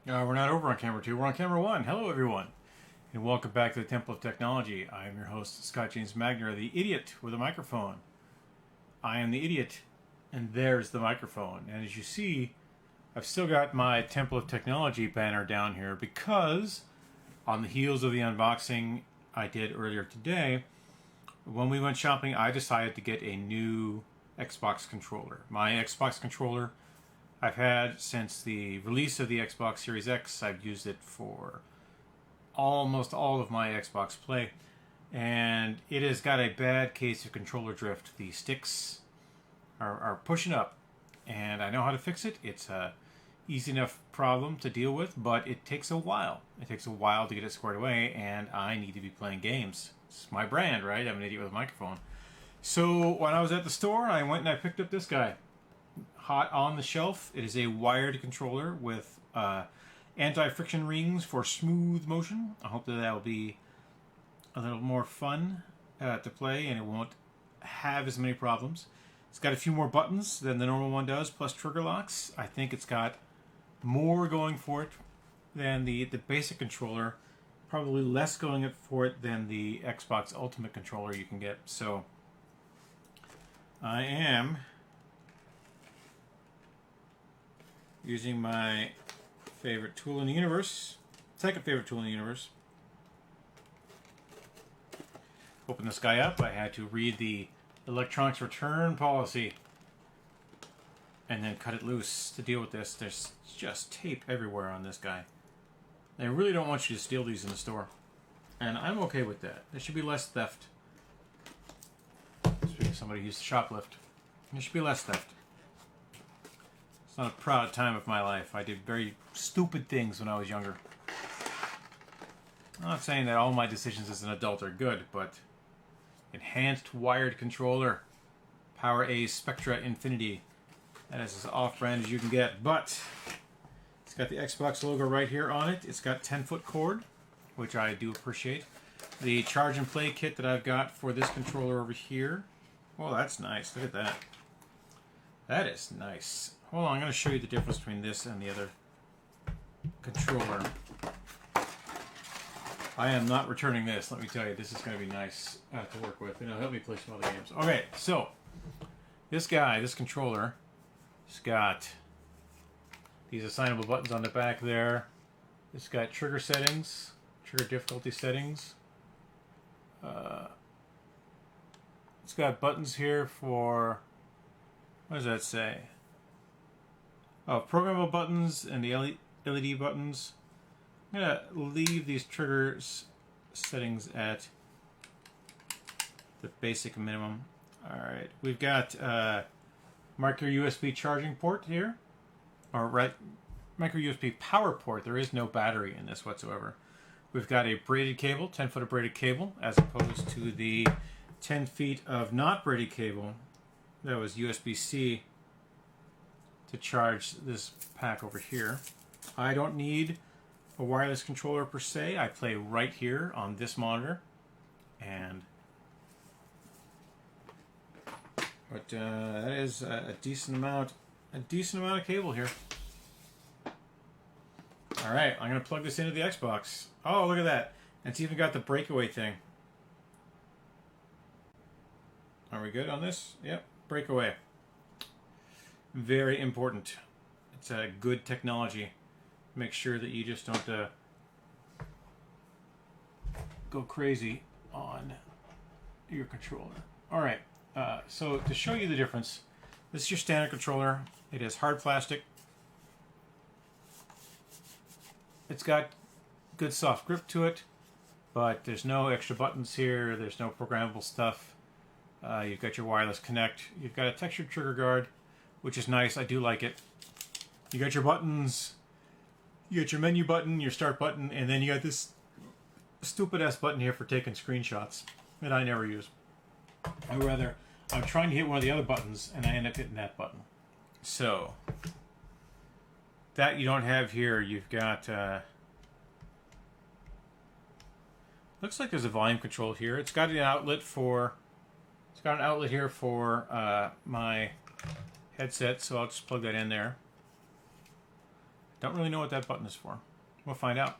We're not over on camera 2, we're on camera 1. Hello, everyone, and welcome back to the Temple of Technology. I am your host, Scott James Magner, the idiot with a microphone. I am the idiot, and there's the microphone. And as you see, I've still got my Temple of Technology banner down here because on the heels of the unboxing I did earlier today, when we went shopping, I decided to get a new Xbox controller. My Xbox controller I've had since the release of the Xbox Series X. I've used it for almost all of my Xbox play, and it has got a bad case of controller drift. The sticks are pushing up, and I know how to fix it. It's a easy enough problem to deal with, but it takes a while. It takes a while to get it squared away, and I need to be playing games. It's my brand, right? I'm an idiot with a microphone. So when I was at the store, I went and I picked up this guy. Hot on the shelf. It is a wired controller with anti-friction rings for smooth motion. I hope that will be a little more fun to play, and it won't have as many problems. It's got a few more buttons than the normal one does, plus trigger locks. I think it's got more going for it than the basic controller. Probably less going for it than the Xbox Ultimate controller you can get. So I am using my favorite tool in the universe, second favorite tool in the universe. Open this guy up. I had to read the electronics return policy and then cut it loose to deal with this. There's just tape everywhere on this guy. They really don't want you to steal these in the store, and I'm okay with that. There should be less theft. Speaking of somebody who used to shoplift, there should be less theft. It's not a proud time of my life. I did very stupid things when I was younger. I'm not saying that all my decisions as an adult are good, but enhanced wired controller, Power A Spectra Infinity. That is as off-brand as you can get, but it's got the Xbox logo right here on it. It's got 10-foot cord, which I do appreciate. The charge and play kit that I've got for this controller over here. Oh, that's nice. Look at that. That is nice. Hold on, I'm going to show you the difference between this and the other controller. I am not returning this, let me tell you. This is going to be nice to work with, and it'll help me play some other games. Okay, so this guy, this controller, has got these assignable buttons on the back there. It's got trigger settings, trigger difficulty settings. It's got buttons here for, what does that say? Oh, programmable buttons and the LED buttons. I'm going to leave these triggers settings at the basic minimum. Alright, we've got micro USB charging port here. Or right, micro USB power port. There is no battery in this whatsoever. We've got a braided cable, 10-foot of braided cable, as opposed to the 10 feet of not braided cable that was USB-C to charge this pack over here. I don't need a wireless controller per se. I play right here on this monitor, but that is a decent amount of cable here. All right, I'm gonna plug this into the Xbox. Oh, look at that! It's even got the breakaway thing. Are we good on this? Yep, breakaway. Very important. It's a good technology. Make sure that you just don't go crazy on your controller. Alright, so to show you the difference, this is your standard controller. It is hard plastic. It's got good soft grip to it, but there's no extra buttons here. There's no programmable stuff. You've got your wireless connect. You've got a textured trigger guard, which is nice. I do like it. You got your buttons. You got your menu button, your start button, and then you got this stupid-ass button here for taking screenshots that I never use. I'm trying to hit one of the other buttons, and I end up hitting that button. So, that you don't have here. You've got, looks like there's a volume control here. It's got an outlet here for my headset, so I'll just plug that in there. Don't really know what that button is for. We'll find out.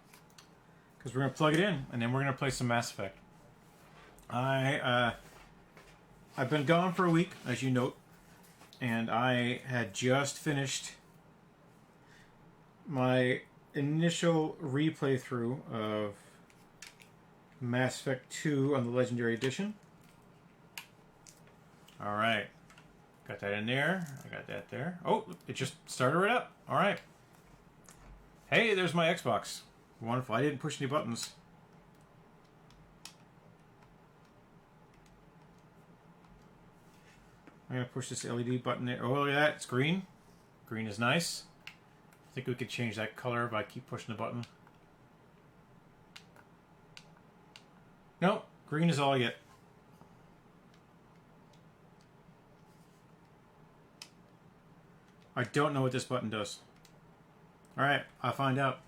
Because we're going to plug it in, and then we're going to play some Mass Effect. I've been gone for a week, as you note, and I had just finished my initial replay through of Mass Effect 2 on the Legendary Edition. Alright. Got that in there. I got that there. Oh, it just started right up. Alright. Hey, there's my Xbox. Wonderful. I didn't push any buttons. I'm going to push this LED button there. Oh, look at that. It's green. Green is nice. I think we could change that color if I keep pushing the button. Nope. Green is all I get. I don't know what this button does. Alright, I'll find out.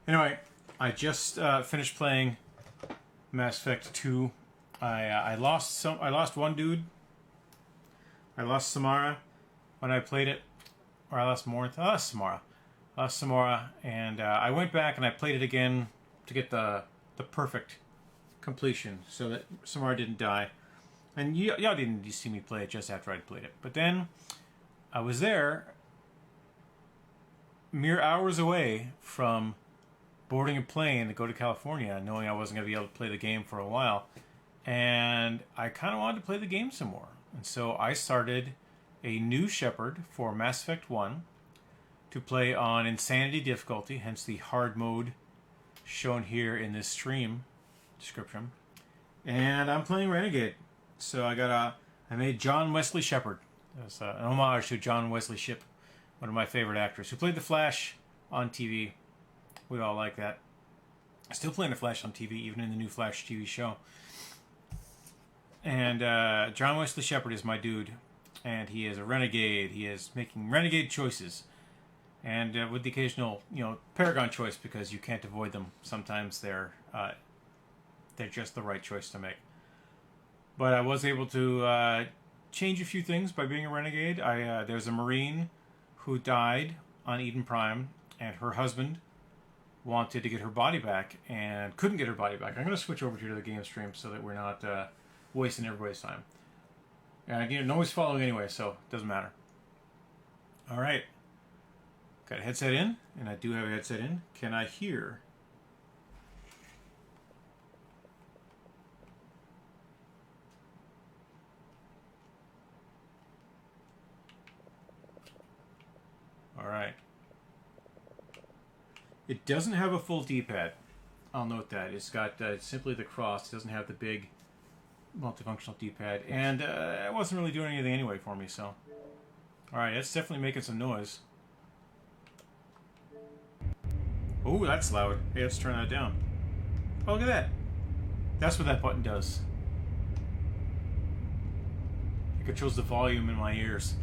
Anyway, I just finished playing Mass Effect 2. I lost one dude. I lost Samara when I played it. Or I lost more. I lost Samara. And I went back and I played it again to get the perfect completion so that Samara didn't die. And y'all didn't see me play it just after I'd played it. But then I was there mere hours away from boarding a plane to go to California, knowing I wasn't going to be able to play the game for a while. And I kind of wanted to play the game some more. And so I started a new Shepard for Mass Effect 1 to play on Insanity difficulty, hence the hard mode shown here in this stream description. And I'm playing Renegade. So I made John Wesley Shepard. That's an homage to John Wesley Shipp, one of my favorite actors, who played the Flash on TV. We all like that. Still playing the Flash on TV, even in the new Flash TV show. And John Wesley Shepard is my dude. And he is a renegade. He is making renegade choices. And with the occasional, Paragon choice, because you can't avoid them. Sometimes they're just the right choice to make. But I was able to change a few things by being a renegade. There's a Marine who died on Eden Prime, and her husband wanted to get her body back and couldn't get her body back. I'm going to switch over here to the game stream so that we're not wasting everybody's time. And no one's following anyway, so it doesn't matter. All right. Got a headset in, and I do have a headset in. Can I hear? All right. It doesn't have a full D-pad. I'll note that. It's got simply the cross. It doesn't have the big multifunctional D-pad. And it wasn't really doing anything anyway for me, so. Alright, it's definitely making some noise. Oh, that's loud. Hey, let's turn that down. Oh, look at that. That's what that button does. It controls the volume in my ears.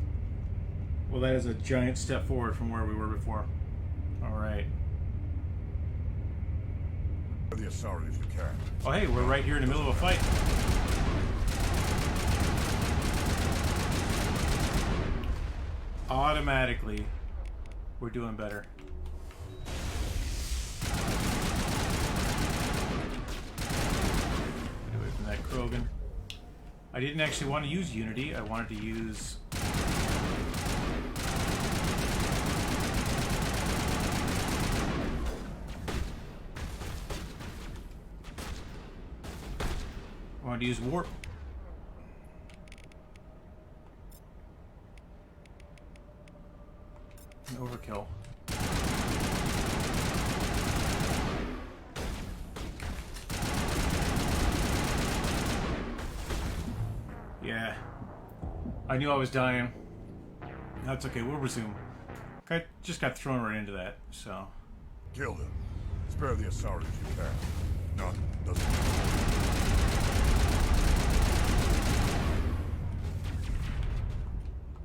Well, that is a giant step forward from where we were before. Alright. The authority if you can. Oh, hey, we're right here in the middle of a fight. Automatically, we're doing better. Get away from that Krogan. I didn't actually want to use Unity. I wanted to use... I wanted to use Warp. And overkill. Yeah. I knew I was dying. That's okay, we'll resume. I just got thrown right into that, so... Kill them. Spare the authority if you can. None doesn't.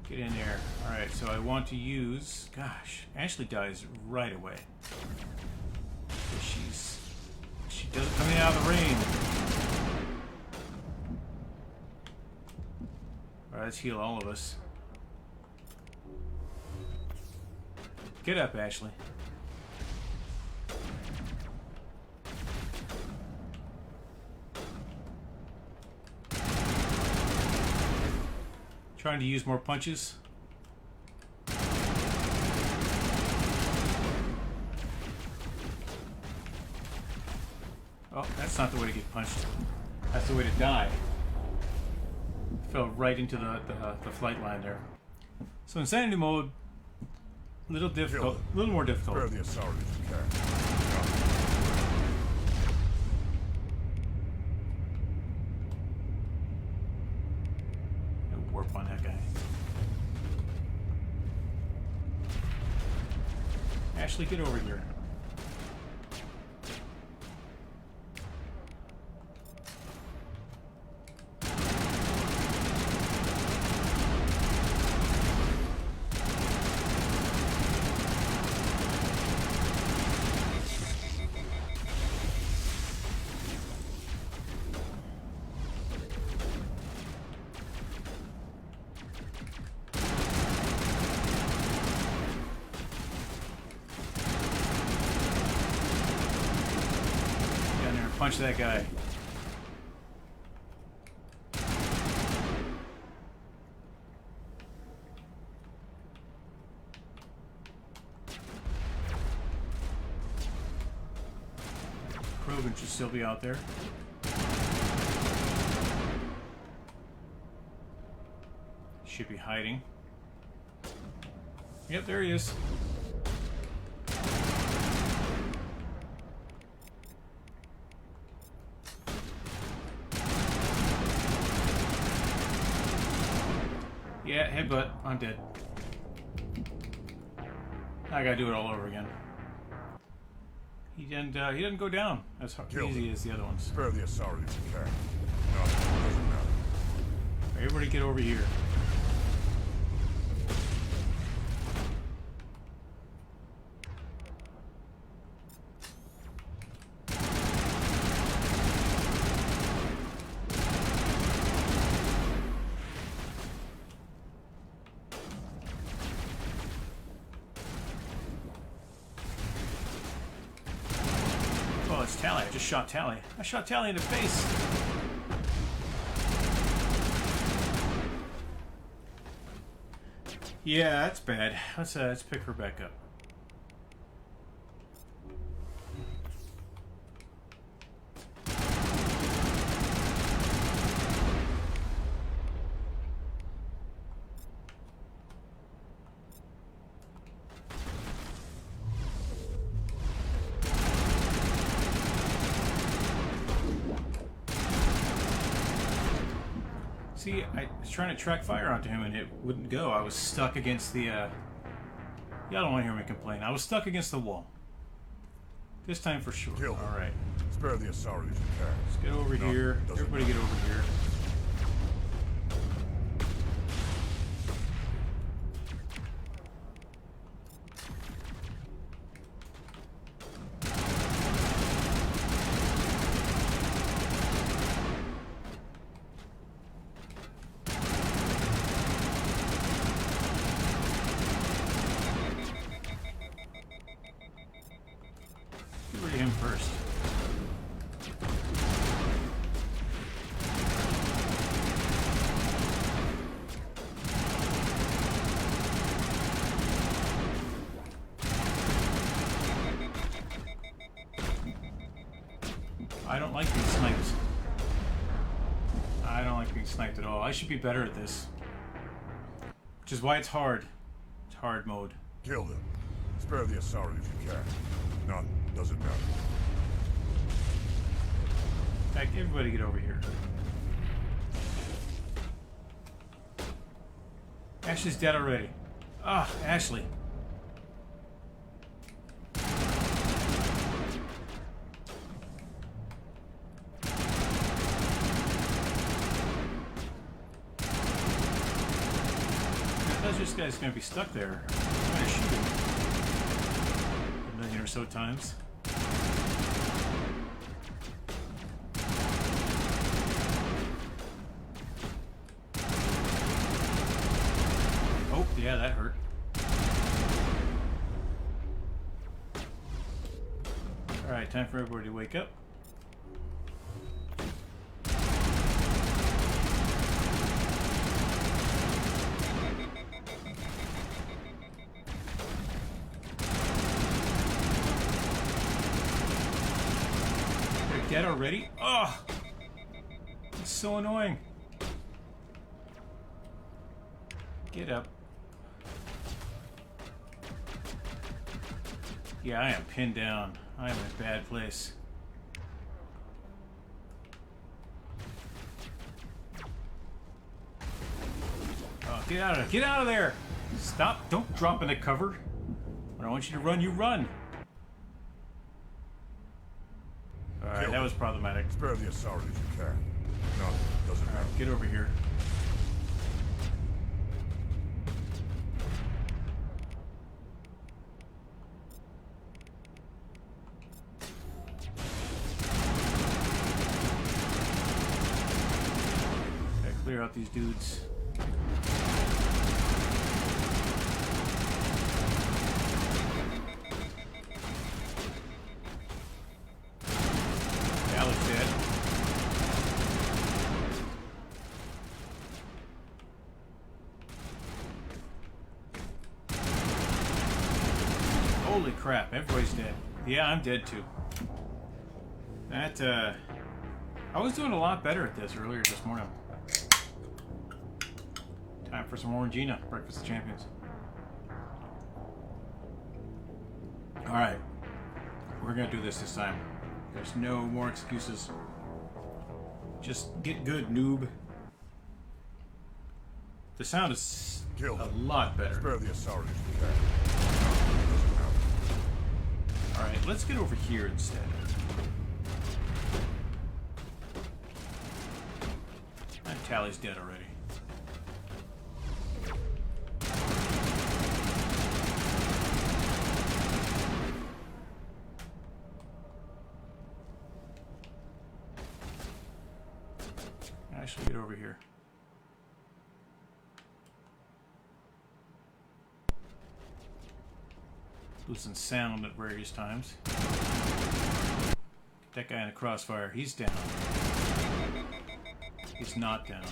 Get in there. Alright, so I want to use... Gosh, Ashley dies right away. She doesn't come in out of the rain. Alright, let's heal all of us. Get up, Ashley. Trying to use more punches. Oh, that's not the way to get punched. That's the way to die. Fell right into the flight line there. So insanity mode, little difficult, a little more difficult. Spare the authorities you can. No warp on that guy. Ashley, get over here. Punch that guy. Krogan should still be out there. Should be hiding. Yep, there he is. Yeah, headbutt. I'm dead. I gotta do it all over again. He didn't go down as easy as the other ones. Spare the authorities you can. No, it doesn't matter. Everybody get over here. Oh, it's Tally. I just shot Tally. I shot Tally in the face. Yeah, that's bad. Let's pick her back up. See, I was trying to track fire onto him and it wouldn't go. I was stuck against the, Y'all don't want to hear me complain. I was stuck against the wall. This time for sure. Alright. Spare the authorities you can. Let's get over here. Everybody get over here. Him first. I don't like being sniped. I don't like being sniped at all. I should be better at this. Which is why it's hard. It's hard mode. Kill them. Spare the authorities you can. None. Doesn't matter. In fact, everybody get over here. Ashley's dead already. Ah, Ashley. This guy's gonna be stuck there. I'm gonna shoot him a million or so times. Oh, yeah, that hurt. Alright, time for everybody to wake up. They're dead already? Ugh! It's so annoying. Get up. Yeah, I am pinned down. I am in a bad place. Oh, get out of there. Get out of there! Stop. Don't drop into cover. When I want you to run, you run. Alright, that was problematic. Spare the authorities you can. No, doesn't matter. Get over here. Gotta clear out these dudes. Alex dead. Holy crap, everybody's dead. Yeah, I'm dead too. That, I was doing a lot better at this earlier this morning. Time for some Orangina, Breakfast of Champions. Alright. We're gonna do this time. There's no more excuses. Just get good, noob. The sound is a lot better. Spare the authorities you can. Doesn't matter. Alright, let's get over here instead. And Tally's dead already. Actually, get over here. Losing sound at various times. That guy in the crossfire, he's down. He's not down.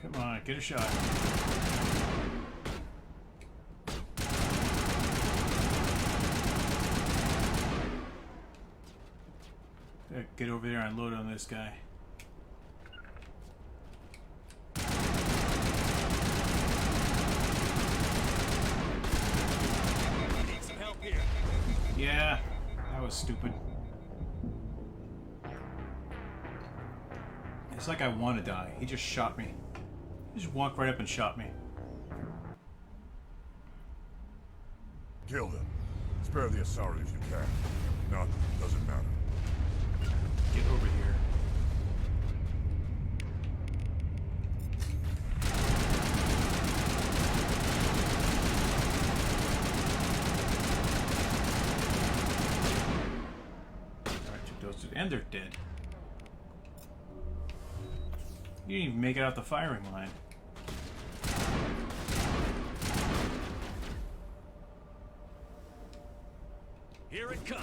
Come on, get a shot. Get over there and load on this guy. Need some help here. Yeah, that was stupid. It's like I want to die. He just shot me. He just walked right up and shot me. Kill them. Spare the authorities you can. None. Doesn't matter. Get over here. Alright, took those two. And they're dead. You didn't even make it out the firing line. Here it comes.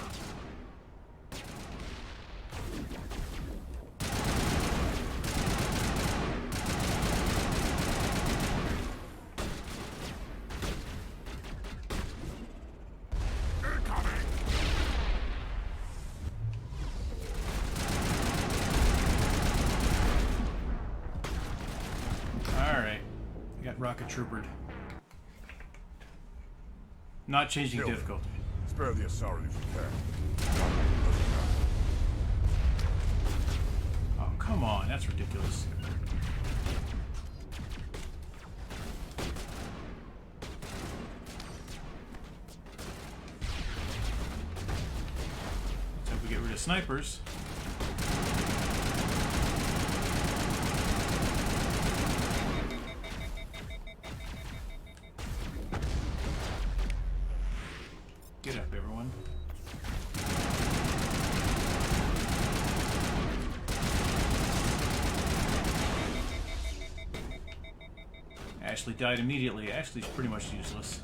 Rocket Troopered. Not changing Kill them. difficulty. Spare the Asari if you can. Not doesn't matter. Oh, come on. That's ridiculous. Let's hope we get rid of snipers. Get up, everyone. Ashley died immediately. Ashley's pretty much useless.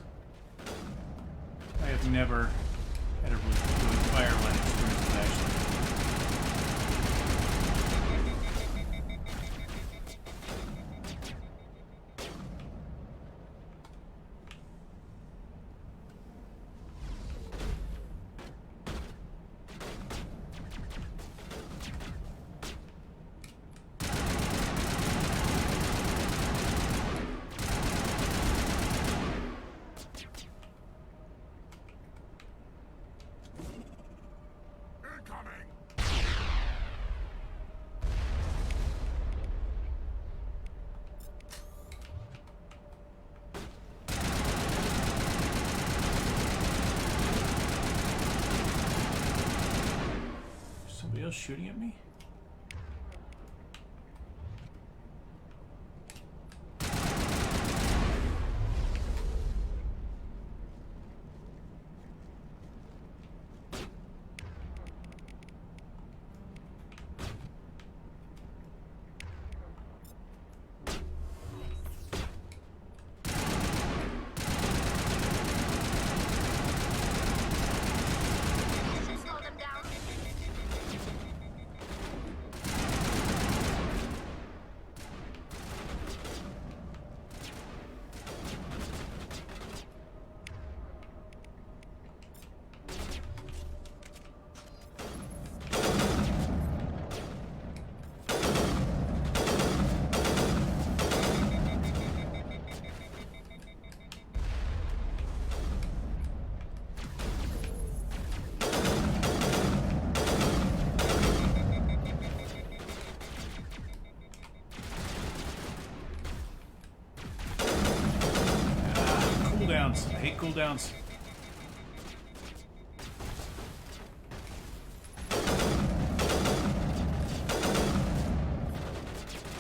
I have never had a really good fireline experience with Ashley. Incoming! Somebody else shooting at me? Slow them down. Cooldowns. I hate cooldowns.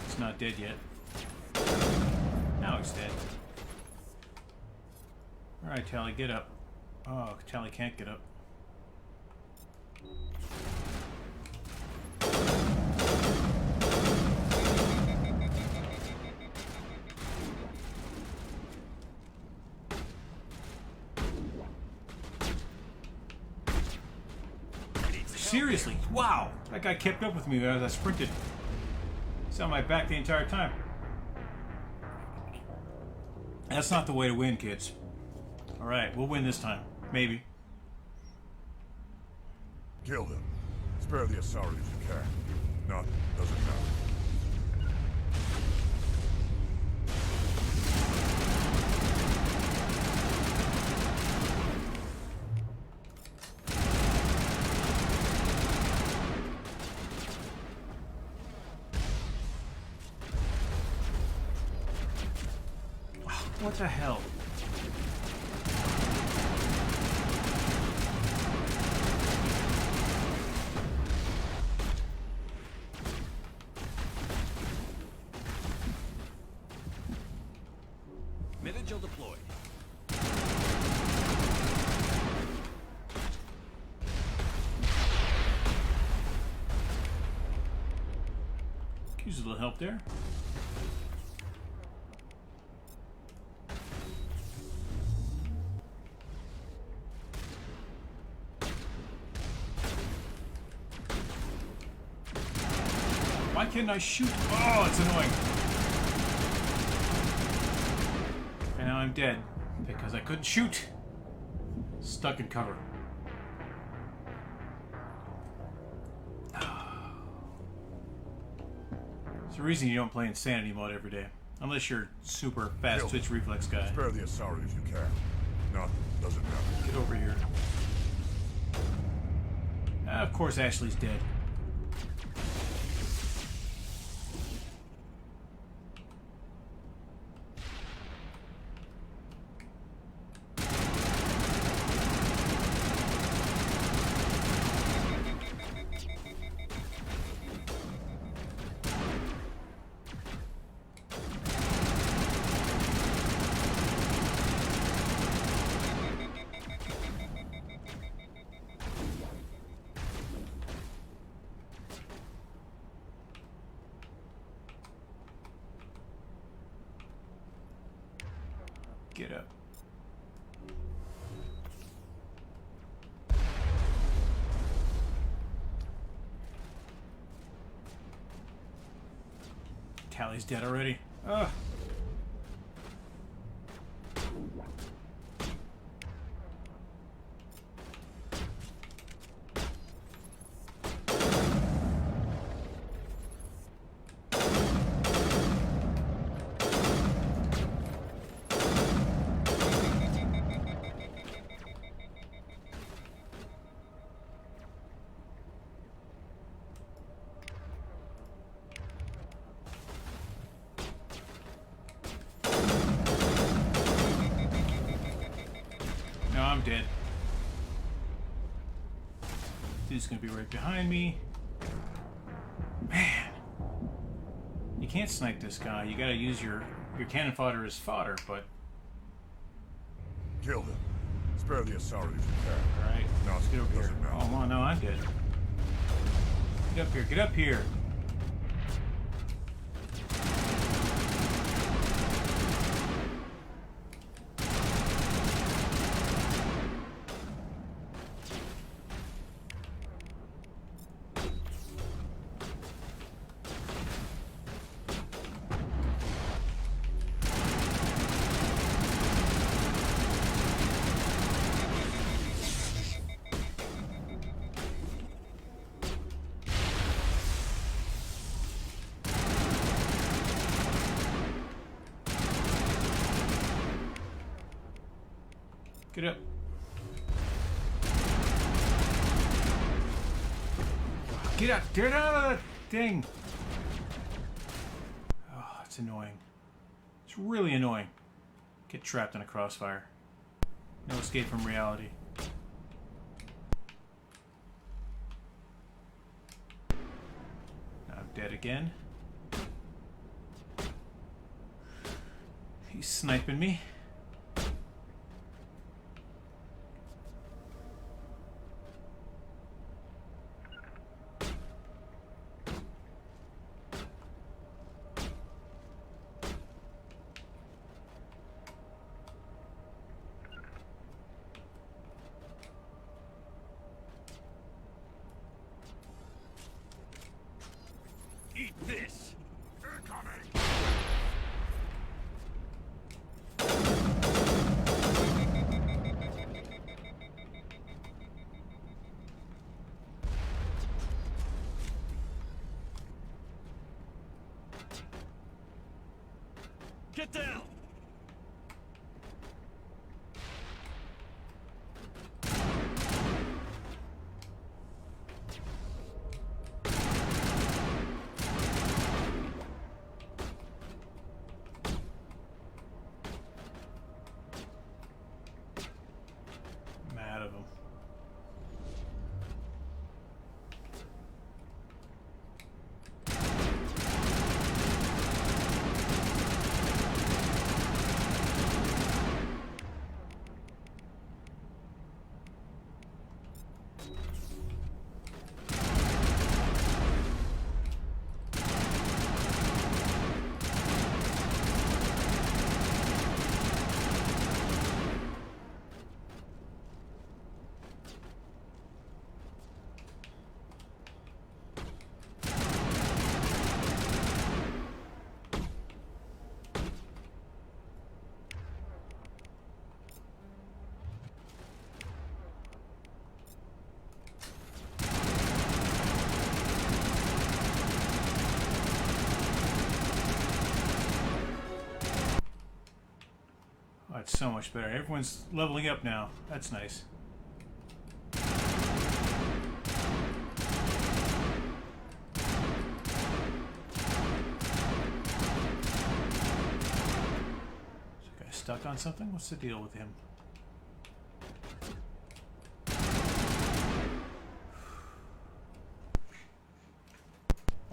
It's not dead yet. Now he's dead. Alright, Tally, get up. Oh, Tally can't get up. Seriously, wow! That guy kept up with me as I sprinted. He's on my back the entire time. That's not the way to win, kids. Alright, we'll win this time. Maybe. Kill them. Spare the Asari if you can. Not doesn't matter. What the hell? Vigil deployed. Use a little help there. Why can't I shoot? Oh, it's annoying. And now I'm dead because I couldn't shoot. Stuck in cover. It's the reason you don't play Insanity mode every day. Unless you're super fast Kill twitch them. reflex guy. Spare the Asari if you can. None. Doesn't matter. Get over here. Of course Ashley's dead. Get up. Tally's dead already. Ugh. No, I'm dead. Dude's gonna be right behind me. Man. You can't snipe this guy. You gotta use your cannon fodder as fodder, but... Kill them. Spare the Asari if you can. Alright, No, let's get over here. doesn't matter. Oh, well, no, I'm dead. Get up here, get up here! Get up. Get up! Get out of that thing! Oh, it's annoying. It's really annoying. Get trapped in a crossfire. No escape from reality. Now I'm dead again. He's sniping me. Eat this! Incoming! Get down! Mad of him. so much better. Everyone's leveling up now. That's nice. Stuck on something? What's the deal with him?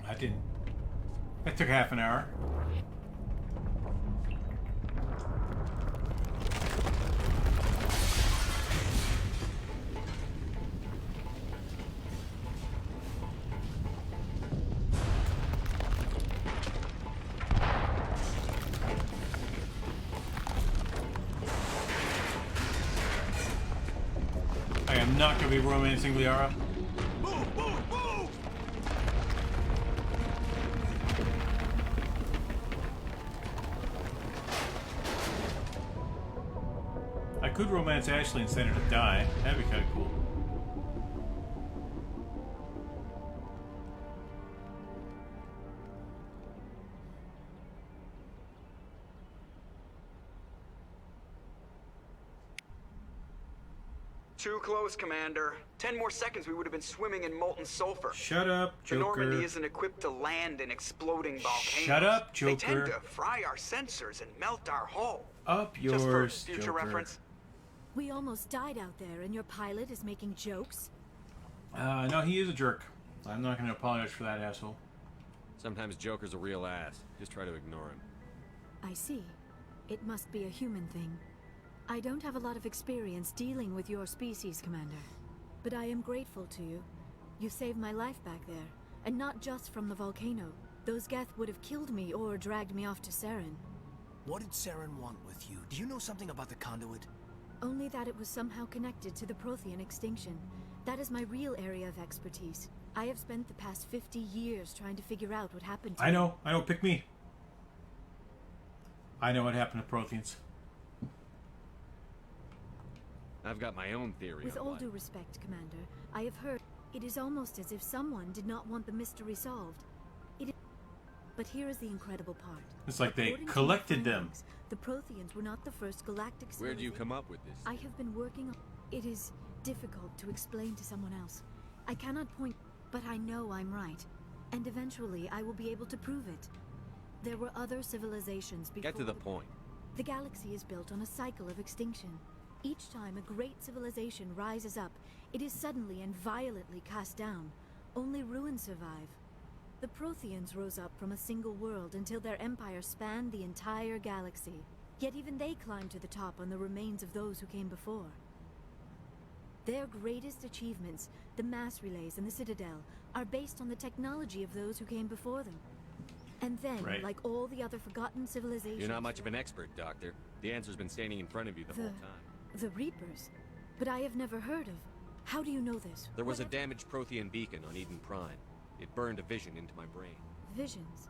I didn't. That took half an hour. I am not going to be romancing Liara. Move, move, move! I could romance Ashley and send her to die. That'd be kind of cool. Too close, Commander. 10 more seconds, we would have been swimming in molten sulfur. Shut up, The Normandy Joker. isn't equipped to land in exploding volcanoes. Shut up, They tend Joker. to fry our sensors and melt our hull. Up Just for yours, future Joker. reference. We almost died out there, and your pilot is making jokes? No, he is a jerk. I'm not going to apologize for that, asshole. Sometimes Joker's a real ass. Just try to ignore him. I see. It must be a human thing. I don't have a lot of experience dealing with your species, Commander. But I am grateful to you. You saved my life back there, and not just from the volcano. Those Geth would have killed me or dragged me off to Saren. What did Saren want with you? Do you know something about the conduit? Only that it was somehow connected to the Prothean extinction. That is my real area of expertise. I have spent the past 50 years trying to figure out what happened to I know, pick me. I know what happened to Protheans. I've got my own theory With on all what... due respect, Commander, I have heard it is almost as if someone did not want the mystery solved. But here is the incredible part. It's like they According to collected my them. findings, the Protheans were not the first galactic civilization. Where'd you come up with this? I have been working on... It is difficult to explain to someone else. I cannot point, but I know I'm right. And eventually I will be able to prove it. There were other civilizations before... Get to the point. The galaxy is built on a cycle of extinction. Each time a great civilization rises up, it is suddenly and violently cast down. Only ruins survive. The Protheans rose up from a single world until their empire spanned the entire galaxy. Yet even they climbed to the top on the remains of those who came before. Their greatest achievements, the mass relays and the Citadel, are based on the technology of those who came before them. And then, Right. like all the other forgotten civilizations... You're not much of an expert, Doctor. The answer's been standing in front of you the whole time. The Reapers? But I have never heard of... How do you know this? There was a Whatever- damaged Prothean beacon on Eden Prime. It burned a vision into my brain. Visions.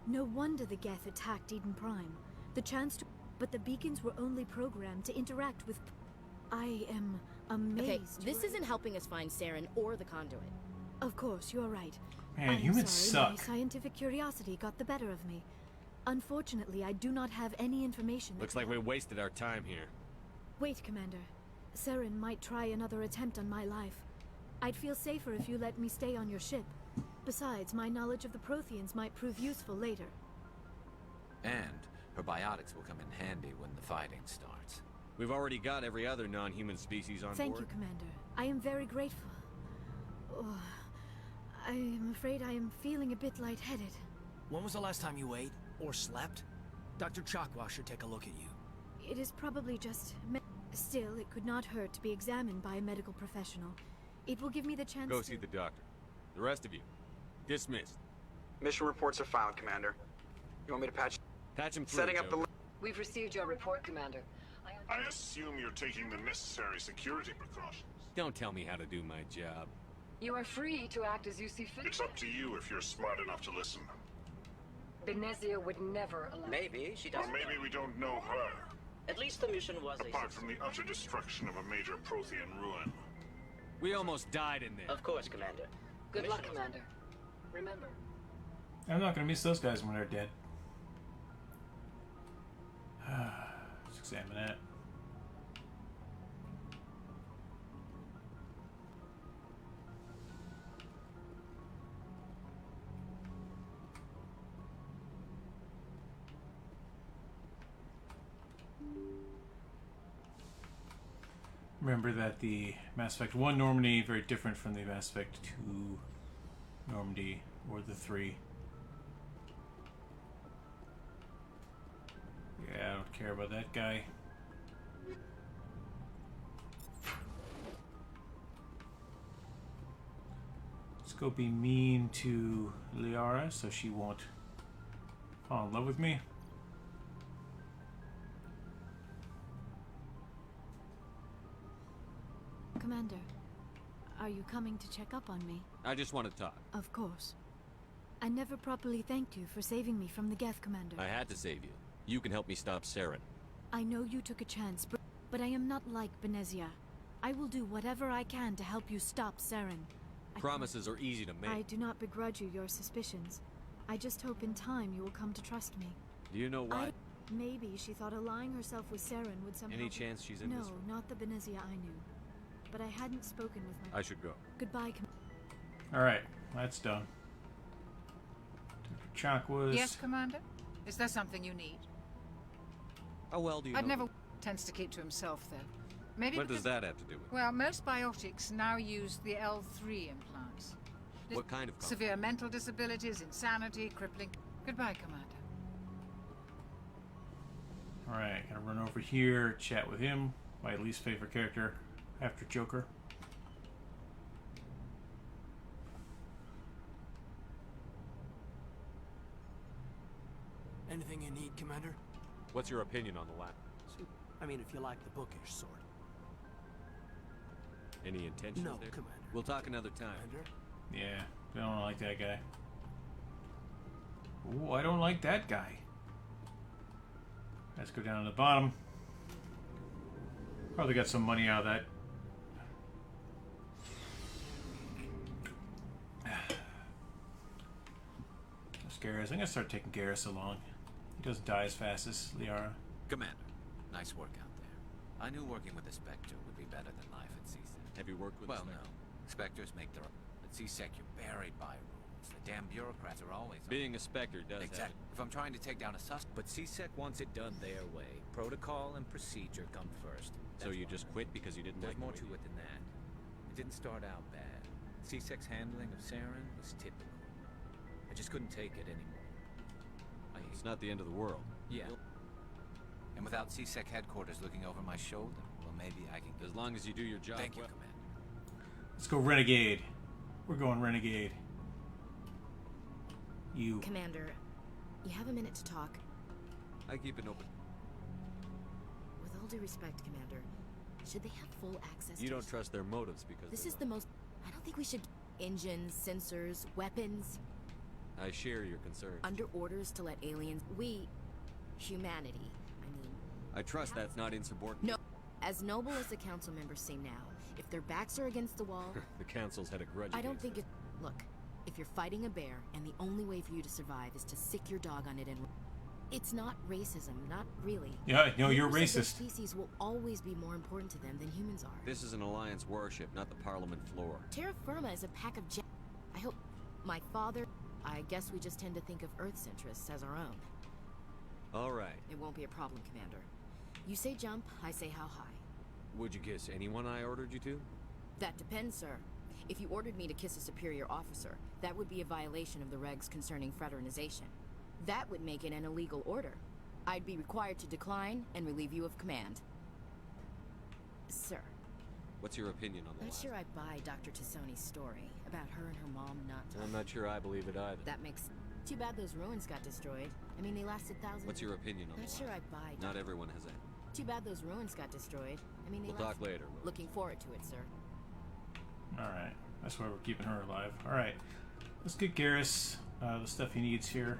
No wonder the Geth attacked Eden Prime. The chance to... But the beacons were only programmed to interact with... I am amazed. Okay, you this are- isn't helping us find Saren or the conduit. Of course, you're right. Man, I'm humans sorry, suck. My scientific curiosity got the better of me. Unfortunately, I do not have any information that Looks like we wasted our time here. Wait, Commander. Saren might try another attempt on my life. I'd feel safer if you let me stay on your ship. Besides, my knowledge of the Protheans might prove useful later. And her biotics will come in handy when the fighting starts. We've already got every other non-human species on Thank board. you, Commander. I am very grateful. Oh, I am afraid I am feeling a bit lightheaded. When was the last time you ate or slept? Dr. Chakwa should take a look at you. It is probably just... Still, it could not hurt to be examined by a medical professional. It will give me the chance Go to... see the doctor. The rest of you, dismissed. Mission reports are filed, Commander. You want me to patch... Patch him through, Setting up the... Joker. We've received your report, Commander. I assume you're taking the necessary security precautions. Don't tell me how to do my job. You are free to act as you see fit. It's up to you if you're smart enough to listen. Benezia would never allow... Maybe she Or doesn't. maybe we don't know her. At least the mission was a Apart success. from the utter destruction of a major Prothean ruin. We almost died in there. Of course, Commander. Good luck, Mission- Commander. Remember, I'm not going to miss those guys when they're dead. examine that. Remember that the Mass Effect 1 Normandy very different from the Mass Effect 2 Normandy or the 3. Yeah, I don't care about that guy. Let's go be mean to Liara so she won't fall in love with me. Commander, are you coming to check up on me? I just want to talk. Of course. I never properly thanked you for saving me from the Geth, Commander. I had to save you. You can help me stop Saren. I know you took a chance, but I am not like Benezia. I will do whatever I can to help you stop Saren. Promises are easy to make. I do not begrudge you your suspicions. I just hope in time you will come to trust me. Do you know why? Maybe she thought allying herself with Saren would somehow... Any chance she's in this room? No, not the Benezia I knew. But I hadn't spoken with my... I should go. Goodbye, Alright, that's done. Dr. Chakwas. Yes, Commander? Is there something you need? How well do you know? I'd never... Tends to keep to himself, though. Maybe What does that have to do with it? Well, most biotics now use the L3 implants. What kind of... Severe mental disabilities, insanity, crippling... Goodbye, Commander. Alright, gotta run over here, chat with him. My least favorite character after Joker. Anything you need, Commander? What's your opinion on the lab? I mean, if you like the bookish sort. Any intentions No, there? Commander. We'll talk another time. Commander? Yeah, I don't like that guy. Ooh, I don't like that guy. Let's go down to the bottom. Probably got some money out of that. That's Garrus. I'm gonna start taking Garrus along. He doesn't die as fast as Liara. Commander, nice work out there. I knew working with the Spectre would be better than life at CSEC. Have you worked with Well, the no. Spectres make their own. At CSEC, you're buried by rules. The damn bureaucrats are always... Being a Spectre does Exactly. If I'm trying to take down a suspect... But CSEC wants it done their way. Protocol and procedure come first. So you just quit because you didn't There's like more the to way it than that. It didn't start out bad. CSEC's handling of Saren was typical. I just couldn't take it anymore. It's not the end of the world. Yeah. And without CSEC headquarters looking over my shoulder, well, maybe I can... As long as you do your job Thank you, well. Commander. Let's go Renegade. We're going Renegade. You. Commander, you have a minute to talk? I keep it open. With all due respect, Commander, should they have full access You to... don't trust their motives because This they're is not. the most... I don't think we should... Engines, sensors, weapons... I share your concerns. Under orders to let aliens... We... Humanity, I mean... I trust that's not insubordinate. No. As noble as the council members seem now, if their backs are against the wall... The council's had a grudge I don't against think it. it... Look, if you're fighting a bear and the only way for you to survive is to sick your dog on it and... It's not racism, not really. Yeah, no, you're Members of their racist. species will always be more important to them than humans are. This is an Alliance warship, not the Parliament floor. Terra Firma is a pack of I hope... My father... I guess we just tend to think of Earth's interests as our own. All right. It won't be a problem, Commander. You say jump, I say how high. Would you kiss anyone I ordered you to? That depends, sir. If you ordered me to kiss a superior officer, that would be a violation of the regs concerning fraternization. That would make it an illegal order. I'd be required to decline and relieve you of command. Sir. What's your opinion on the Not last? sure I buy Dr. Tassoni's story about her and her mom not... I'm not sure I believe it either. That makes... Too bad those ruins got destroyed. I mean, they lasted thousands... What's your opinion on Not the sure last? I buy... Not everyone has that. Too bad those ruins got destroyed. I mean, they We'll talk lasted... later. Looking forward to it, sir. Alright, that's why we're keeping her alive. Alright, let's get Garrus the stuff he needs here.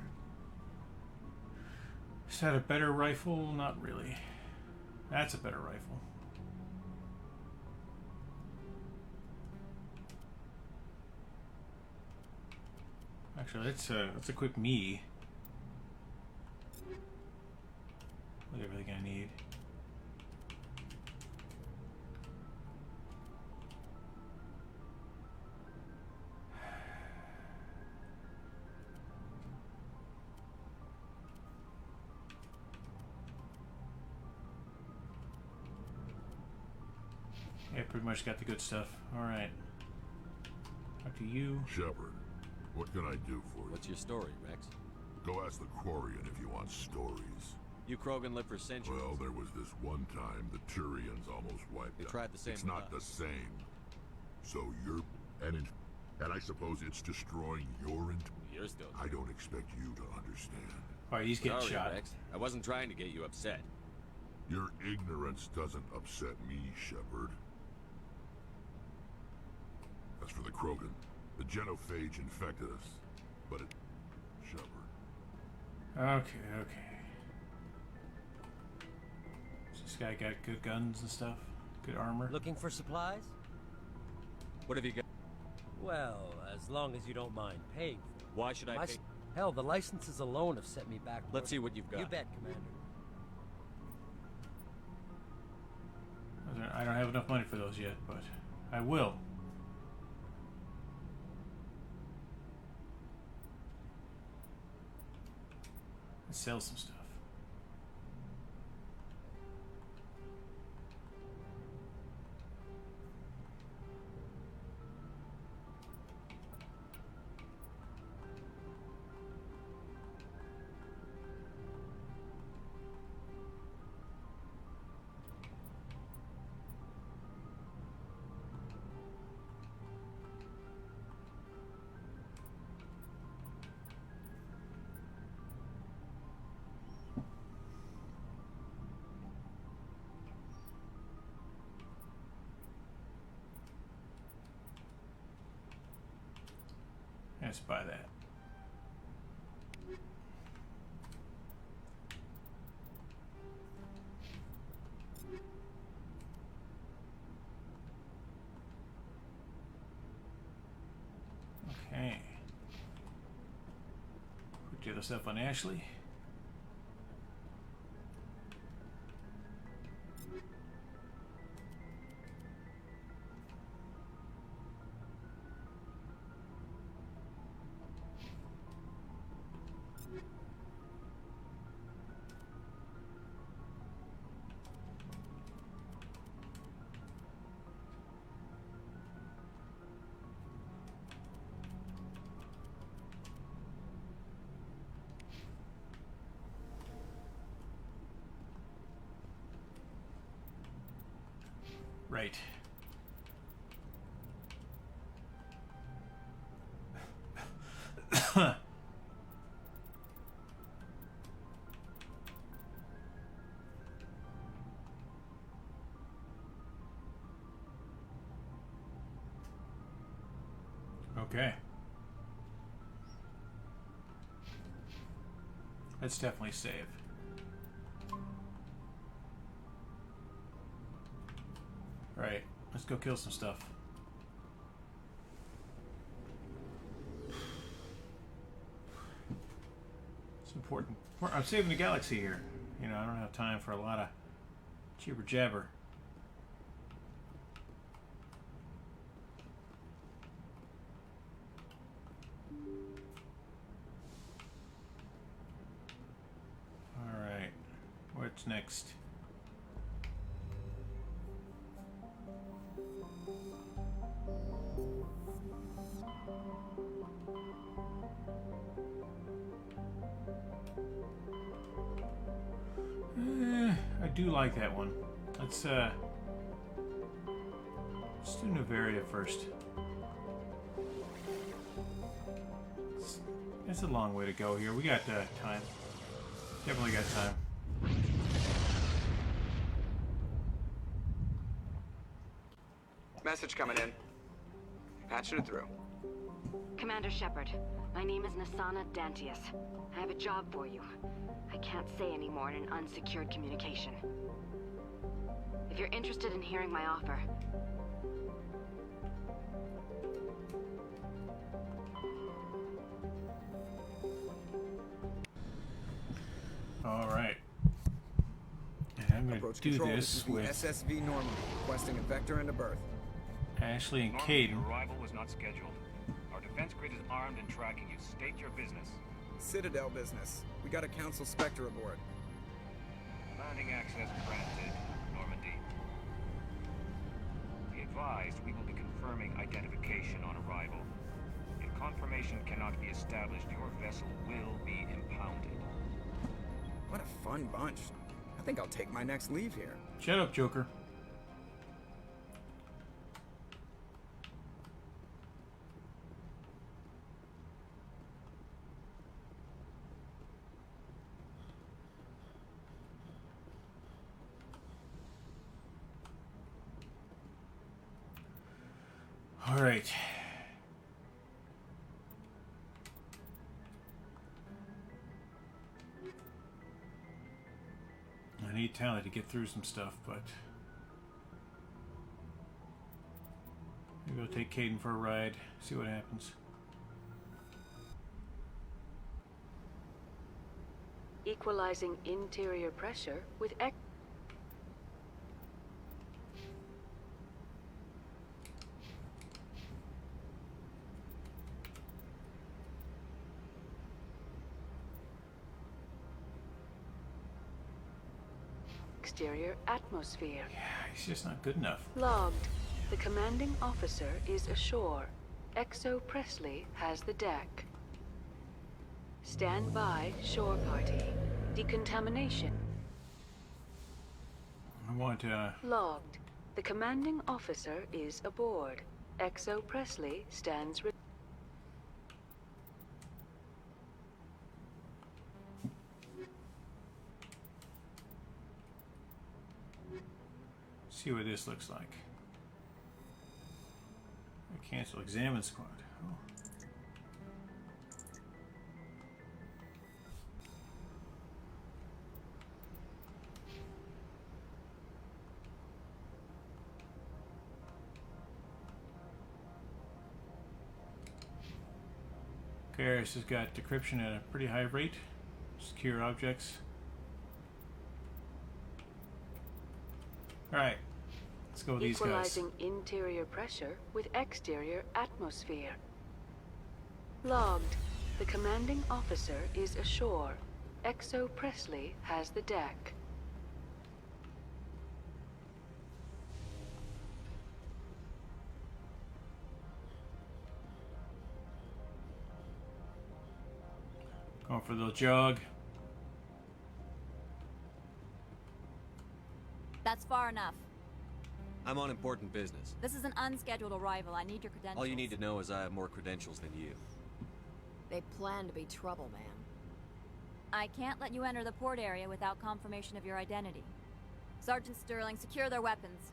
Is that a better rifle? Not really. That's a better rifle. Actually, let's equip me with everything I need. Yeah, pretty much got the good stuff. Alright. Talk to you. Shepard, what can I do for you? What's your story, Rex? Go ask the Quarian if you want stories. You Krogan lived for centuries. Well, there was this one time the Turians almost wiped They out. tried the same It's with not us. the same. So you're... And I suppose it's destroying your... You're still... I don't expect you to understand. Alright, he's getting Sorry, shot. Rex. I wasn't trying to get you upset. Your ignorance doesn't upset me, Shepard. As for the Krogan, the genophage infected us. But it... Shepard. Okay. So this guy got good guns and stuff? Good armor? Looking for supplies? What have you got? Well, as long as you don't mind paying for it. Why should I pay? Hell, the licenses alone have set me back. Let's see what you've got. You bet, Commander. I don't have enough money for those yet, but I will. Let's sell some stuff. Let's buy that. Okay. Put the other stuff on Ashley. Right. Okay. Let's definitely save. Right, let's go kill some stuff. It's important. I'm saving the galaxy here. You know, I don't have time for a lot of jibber jabber. Alright, what's next? I do like that one. Let's do Novaria first. It's a long way to go here. We got time. Definitely got time. Message coming in. Patching it through. Commander Shepard, my name is Nasana Dantius. I have a job for you. I can't say any more in an unsecured communication. If you're interested in hearing my offer... Alright. I'm going to do this with SSV Normandy, requesting a vector into berth. Ashley and Normandy, Caden. Your arrival was not scheduled. Our defense grid is armed and tracking you. State your business. Citadel business. We got a Council Spectre aboard. Landing access granted, Normandy. advised, we will be confirming identification on arrival. If confirmation cannot be established, your vessel will be impounded. What a fun bunch. I think I'll take my next leave here. Shut up, Joker. All right. I need talent to get through some stuff, but maybe I'll take Caden for a ride, see what happens. Equalizing interior pressure with exterior atmosphere. Yeah, he's just not good enough. Logged. The commanding officer is ashore. Exo Presley has the deck. Stand by, shore party. Decontamination. I want Logged. The commanding officer is aboard. Exo Presley stands see what this looks like. Cancel examine squad. Oh. Karis has got decryption at a pretty high rate. Secure objects. Alright. Let's go with these guys. Equalizing interior pressure with exterior atmosphere. Logged. The commanding officer is ashore. Exo Presley has the deck. Going for the jog. That's far enough. I'm on important business. This is an unscheduled arrival. I need your credentials. All you need to know is I have more credentials than you. They plan to be trouble, ma'am. I can't let you enter the port area without confirmation of your identity. Sergeant Sterling, secure their weapons.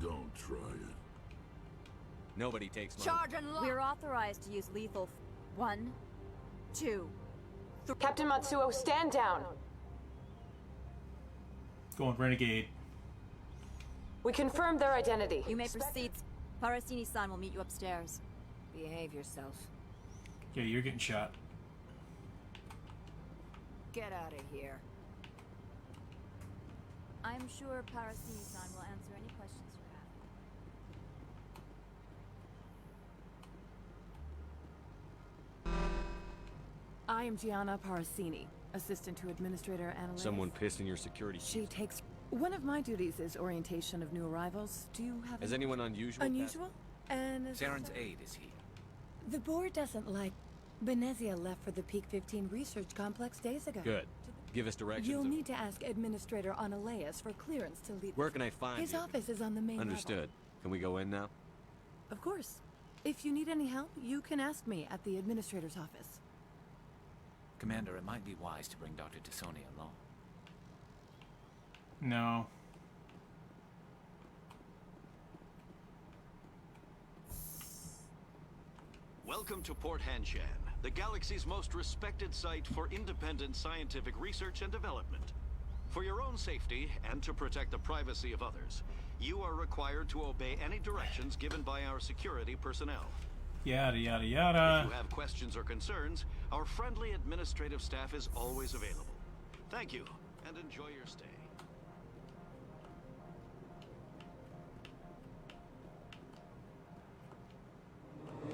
Don't try it. Nobody takes my... Charge and lock! We're authorized to use lethal... 1, 2, 3... Captain Matsuo, stand down! Going renegade. We confirmed their identity. You may proceed. Parasini-san will meet you upstairs. Behave yourself. Yeah, you're getting shot. Get out of here. I'm sure Parasini-san will answer any questions you have. I am Gianna Parasini, assistant to Administrator Annalise. Someone pissed in your security She takes... One of my duties is orientation of new arrivals. Do you have... Is anyone unusual? Unusual? And... Saren's aide is he. The board doesn't like... Benezia left for the Peak 15 research complex days ago. Good. Give us directions. You'll need to ask Administrator Annalise for clearance to leave. Where can I find His you? office is on the main Understood. level. Can we go in now? Of course. If you need any help, you can ask me at the Administrator's office. Commander, it might be wise to bring Dr. Tassoni along. No. Welcome to Port Hanshan, the galaxy's most respected site for independent scientific research and development. For your own safety and to protect the privacy of others, you are required to obey any directions given by our security personnel. Yada, yada, yada. If you have questions or concerns, our friendly administrative staff is always available. Thank you, and enjoy your stay.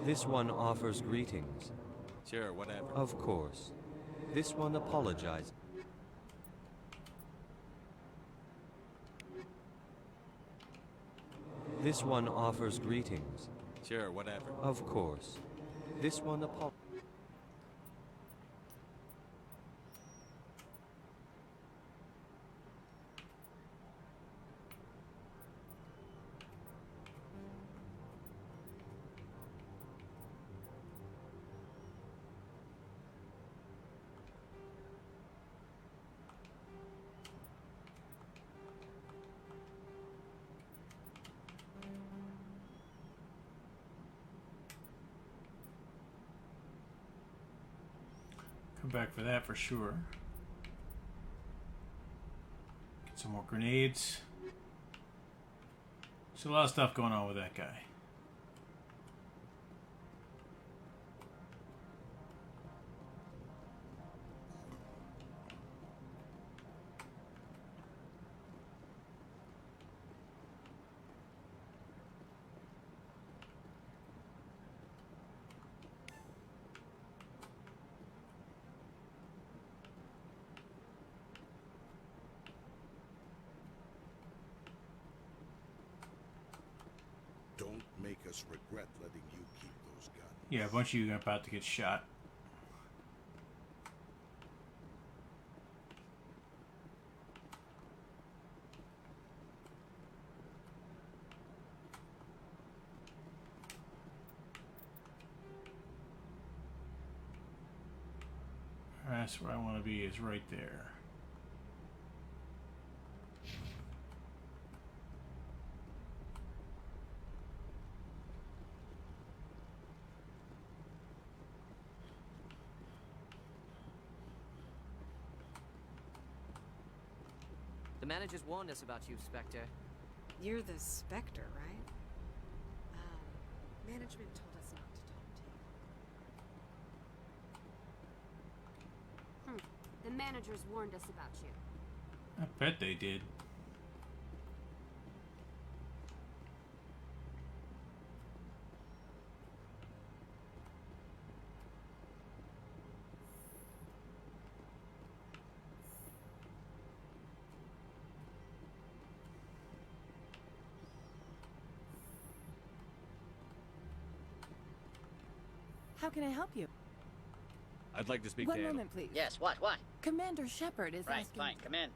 This one offers greetings. Sure, whatever. Of course. This one apologizes. This one offers greetings. Sure, whatever. Of course. This one Come back for that for sure. Get some more grenades. There's a lot of stuff going on with that guy. Don't make us regret letting you keep those guns. Yeah, a bunch of you are about to get shot. That's where I want to be, is right there. The managers warned us about you, Spectre. You're the Spectre, right? Management told us not to talk to you. The managers warned us about you. I bet they did. How can I help you? I'd like to speak One to Anna. moment, please. Yes, what? Commander Shepard is Right, asking... fine, come in.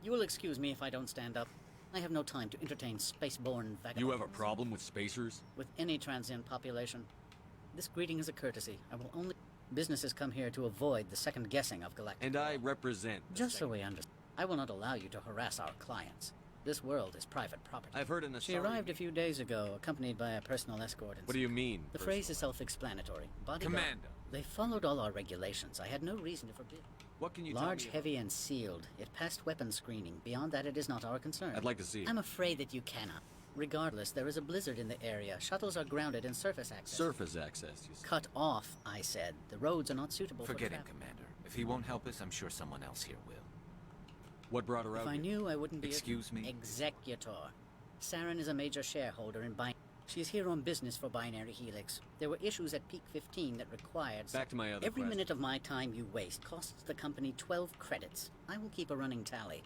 You will excuse me if I don't stand up. I have no time to entertain spaceborne vagabonds. You have a problem with spacers? With any transient population. This greeting is a courtesy. I will only... Businesses come here to avoid the second guessing of galactic... And I represent... Just so we understand. I will not allow you to harass our clients. This world is private property. I've heard an She arrived a few days ago, accompanied by a personal escort. What do you mean, The phrase is self-explanatory. Bodyguard. Commander. They followed all our regulations. I had no reason to forbid. What can you tell Large, me about- heavy, and sealed. It passed weapons screening. Beyond that, it is not our concern. I'd like to see it. I'm afraid that you cannot. Regardless, there is a blizzard in the area. Shuttles are grounded and surface access. Surface access, you said. Cut off, I said. The roads are not suitable Forget for him, travel. Commander. If he won't help us, I'm sure someone else here will. What brought her out If I here? knew, I wouldn't be... Excuse me? Executor. Saren is a major shareholder in Binary. She's here on business for Binary Helix. There were issues at Peak 15 that required... Back to my other Every question. minute of my time you waste costs the company 12 credits. I will keep a running tally.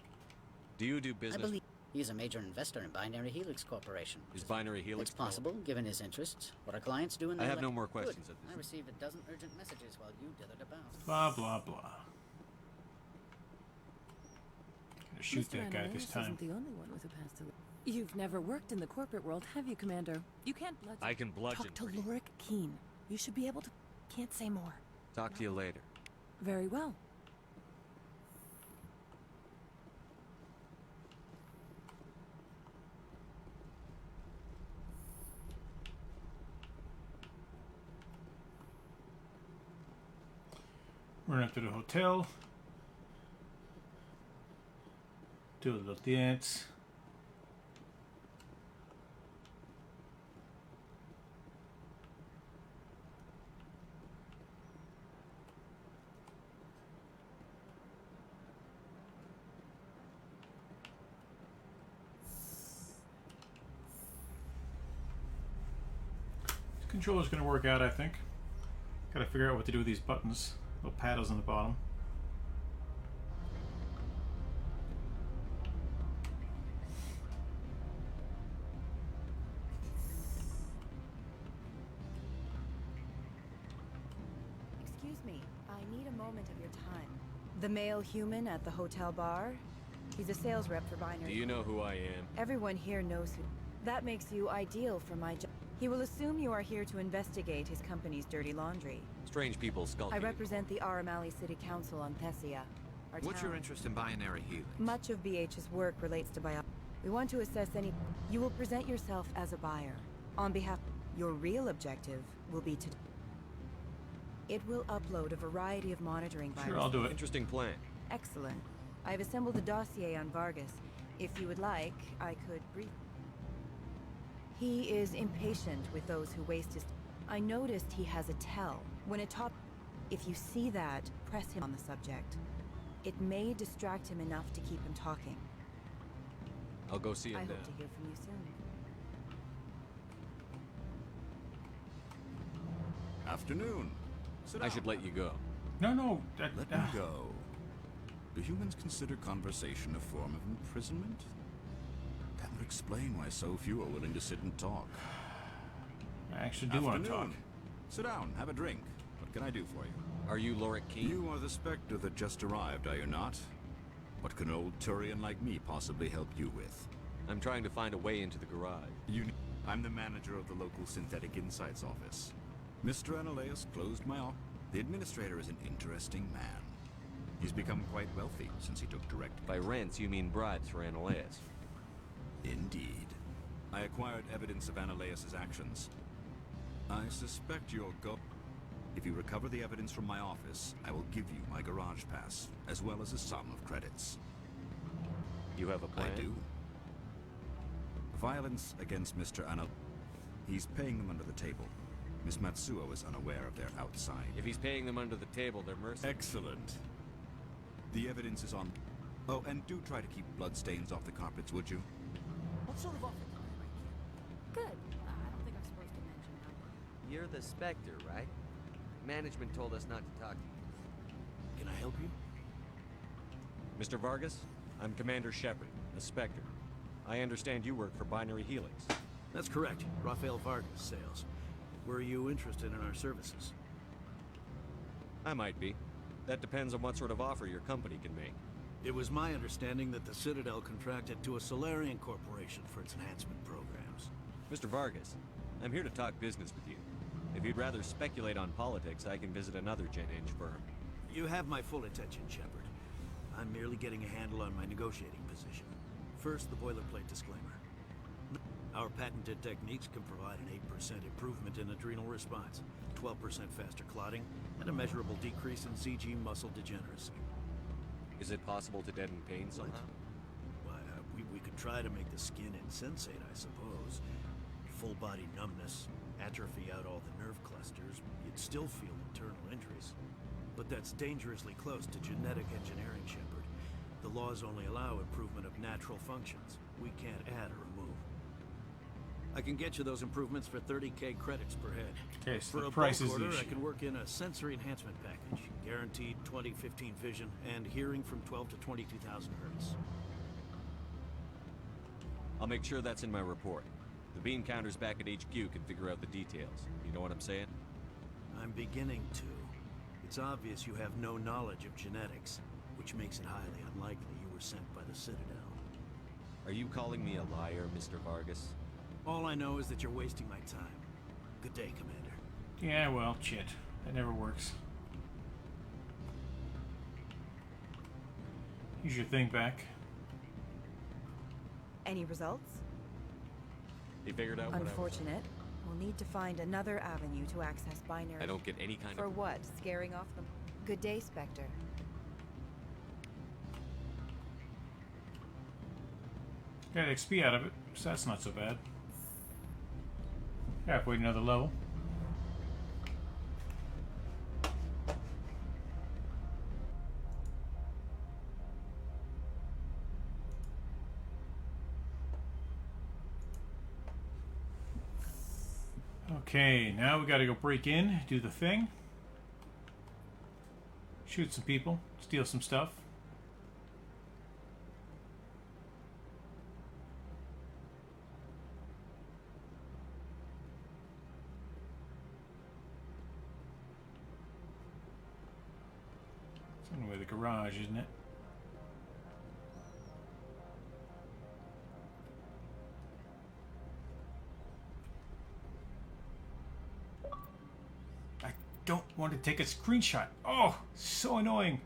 Do you do business? I believe he's a major investor in Binary Helix Corporation. Is Binary Helix... It's possible, given his interests. What our clients do in I their have no life- more Good. questions at this I received a dozen urgent messages while you dithered about. Blah, blah, blah. Gonna shoot Mr. that guy this Ananias time. isn't the only one with a past to... You've never worked in the corporate world, have you, Commander? You can't bludgeon. I can bludgeon. Talk to Lorik Keen. You should be able to... Can't say more. Talk to you later. Very well. Run up to the hotel. Do a little dance. This controller's gonna work out, I think. Gotta figure out what to do with these buttons. Little paddles on the bottom. Excuse me, I need a moment of your time. The male human at the hotel bar? He's a sales rep for Binary. Do you know who I am? Everyone here knows who. That makes you ideal for my job. He will assume you are here to investigate his company's dirty laundry. Strange people skulking. I represent the Aramali City Council on Thessia. What's your interest in binary helix? Much of BH's work relates to bio. We want to assess any. You will present yourself as a buyer. On behalf. Your real objective will be to. It will upload a variety of monitoring viruses. Sure, I'll do it. Interesting plan. Excellent. I've assembled a dossier on Vargas. If you would like, I could brief. He is impatient with those who waste his. I noticed he has a tell. When a top. If you see that, press him on the subject. It may distract him enough to keep him talking. I'll go see him I now. hope to hear from you soon. Afternoon. I should let you go. No. Let me go. Do humans consider conversation a form of imprisonment? That would explain why so few are willing to sit and talk. I actually do want to talk. Sit down, have a drink. What can I do for you? Are you Lorik Keene? You are the Spectre that just arrived, are you not? What can an old Turian like me possibly help you with? I'm trying to find a way into the garage. I'm the manager of the local Synthetic Insights office. Mr. Analaeus closed my office. The administrator is an interesting man. He's become quite wealthy since he took direct... By rents, you mean bribes for Analaeus. Indeed. I acquired evidence of Analaeus' actions. I suspect you'll go... If you recover the evidence from my office, I will give you my garage pass, as well as a sum of credits. You have a plan? I do. Violence against Mr. Anal... He's paying them under the table. Miss Matsuo is unaware of their outside. If he's paying them under the table, they're mercenary. Excellent. The evidence is on... Oh, and do try to keep bloodstains off the carpets, would you? What sort of offer can I make you? Good. I don't think I'm supposed to mention that. You're the Spectre, right? Management told us not to talk to you. Can I help you? Mr. Vargas, I'm Commander Shepard, the Spectre. I understand you work for Binary Helix. That's correct. Rafael Vargas, sales. Were you interested in our services? I might be. That depends on what sort of offer your company can make. It was my understanding that the Citadel contracted to a Solarian corporation for its enhancement programs. Mr. Vargas, I'm here to talk business with you. If you'd rather speculate on politics, I can visit another Gen Eng firm. You have my full attention, Shepard. I'm merely getting a handle on my negotiating position. First, the boilerplate disclaimer. Our patented techniques can provide an 8% improvement in adrenal response, 12% faster clotting, and a measurable decrease in CG muscle degeneracy. Is it possible to deaden pain somehow? Why, we could try to make the skin insensate, I suppose. Full body numbness, atrophy out all the nerve clusters, you'd still feel internal injuries. But that's dangerously close to genetic engineering, Shepard. The laws only allow improvement of natural functions. We can't add or remove. I can get you those improvements for 30k credits per head. Okay, so for the a price bulk is the order, I issue. can work in a sensory enhancement package. Guaranteed 20/15 vision and hearing from 12 to 22,000 hertz. I'll make sure that's in my report. The bean counters back at HQ can figure out the details. You know what I'm saying? I'm beginning to. It's obvious you have no knowledge of genetics, which makes it highly unlikely you were sent by the Citadel. Are you calling me a liar, Mr. Vargas? All I know is that you're wasting my time. Good day, Commander. Yeah, well, shit. That never works. Here's your thing back. Any results? He figured out what Unfortunate. We'll need to find another avenue to access binary. I don't get any kind For of... what? Scaring off them? Good day, Spectre. Got XP out of it, so that's not so bad. Halfway to another level. Okay, now we gotta go break in, do the thing. shoot some people, steal some stuff. It's anyway the garage, isn't it? I don't want to take a screenshot. Oh, so annoying.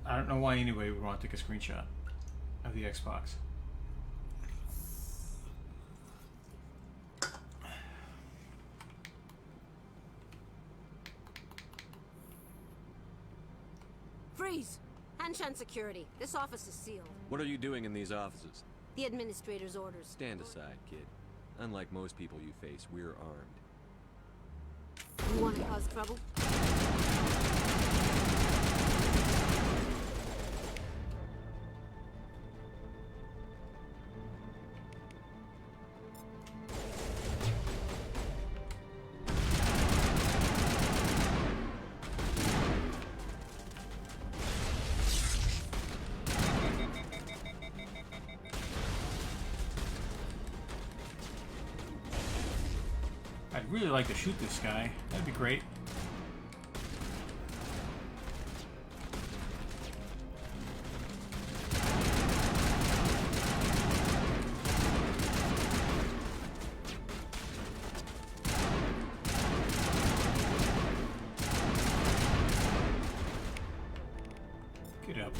I don't know why anybody would want to take a screenshot of the Xbox. Freeze! Hanshan security. This office is sealed. What are you doing in these offices? The administrator's orders. Stand aside, kid. Unlike most people you face, we're armed. You want to cause trouble? I'd really like to shoot this guy. That'd be great. Get up.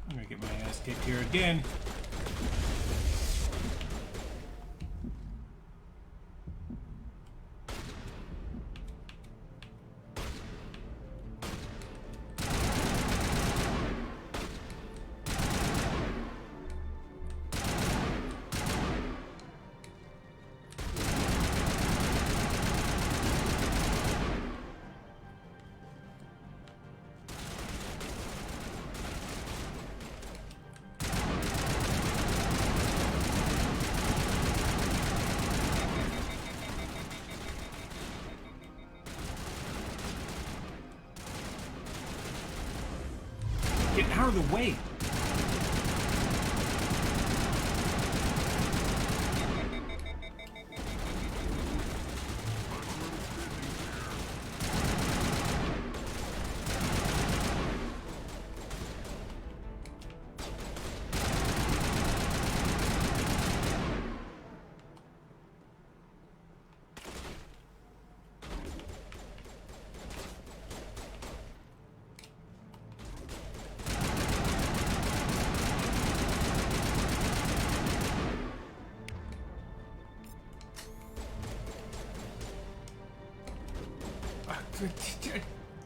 I'm gonna get my ass kicked here again. Get out of the way!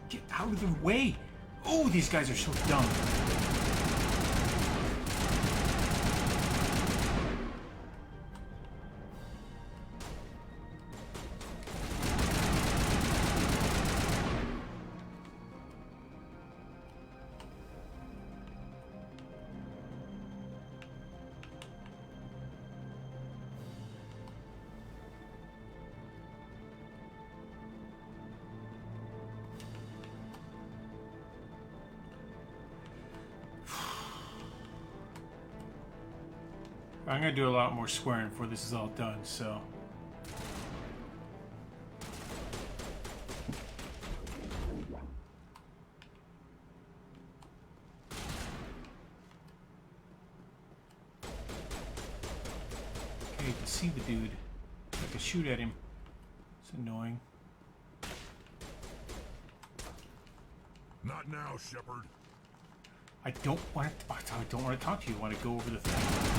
Get out of the way! Oh, these guys are so dumb. I'm gonna do a lot more swearing before this is all done, so. Okay, you can see the dude. I can shoot at him. It's annoying. Not now, Shepard. I don't want to talk to you. I want to go over the thing.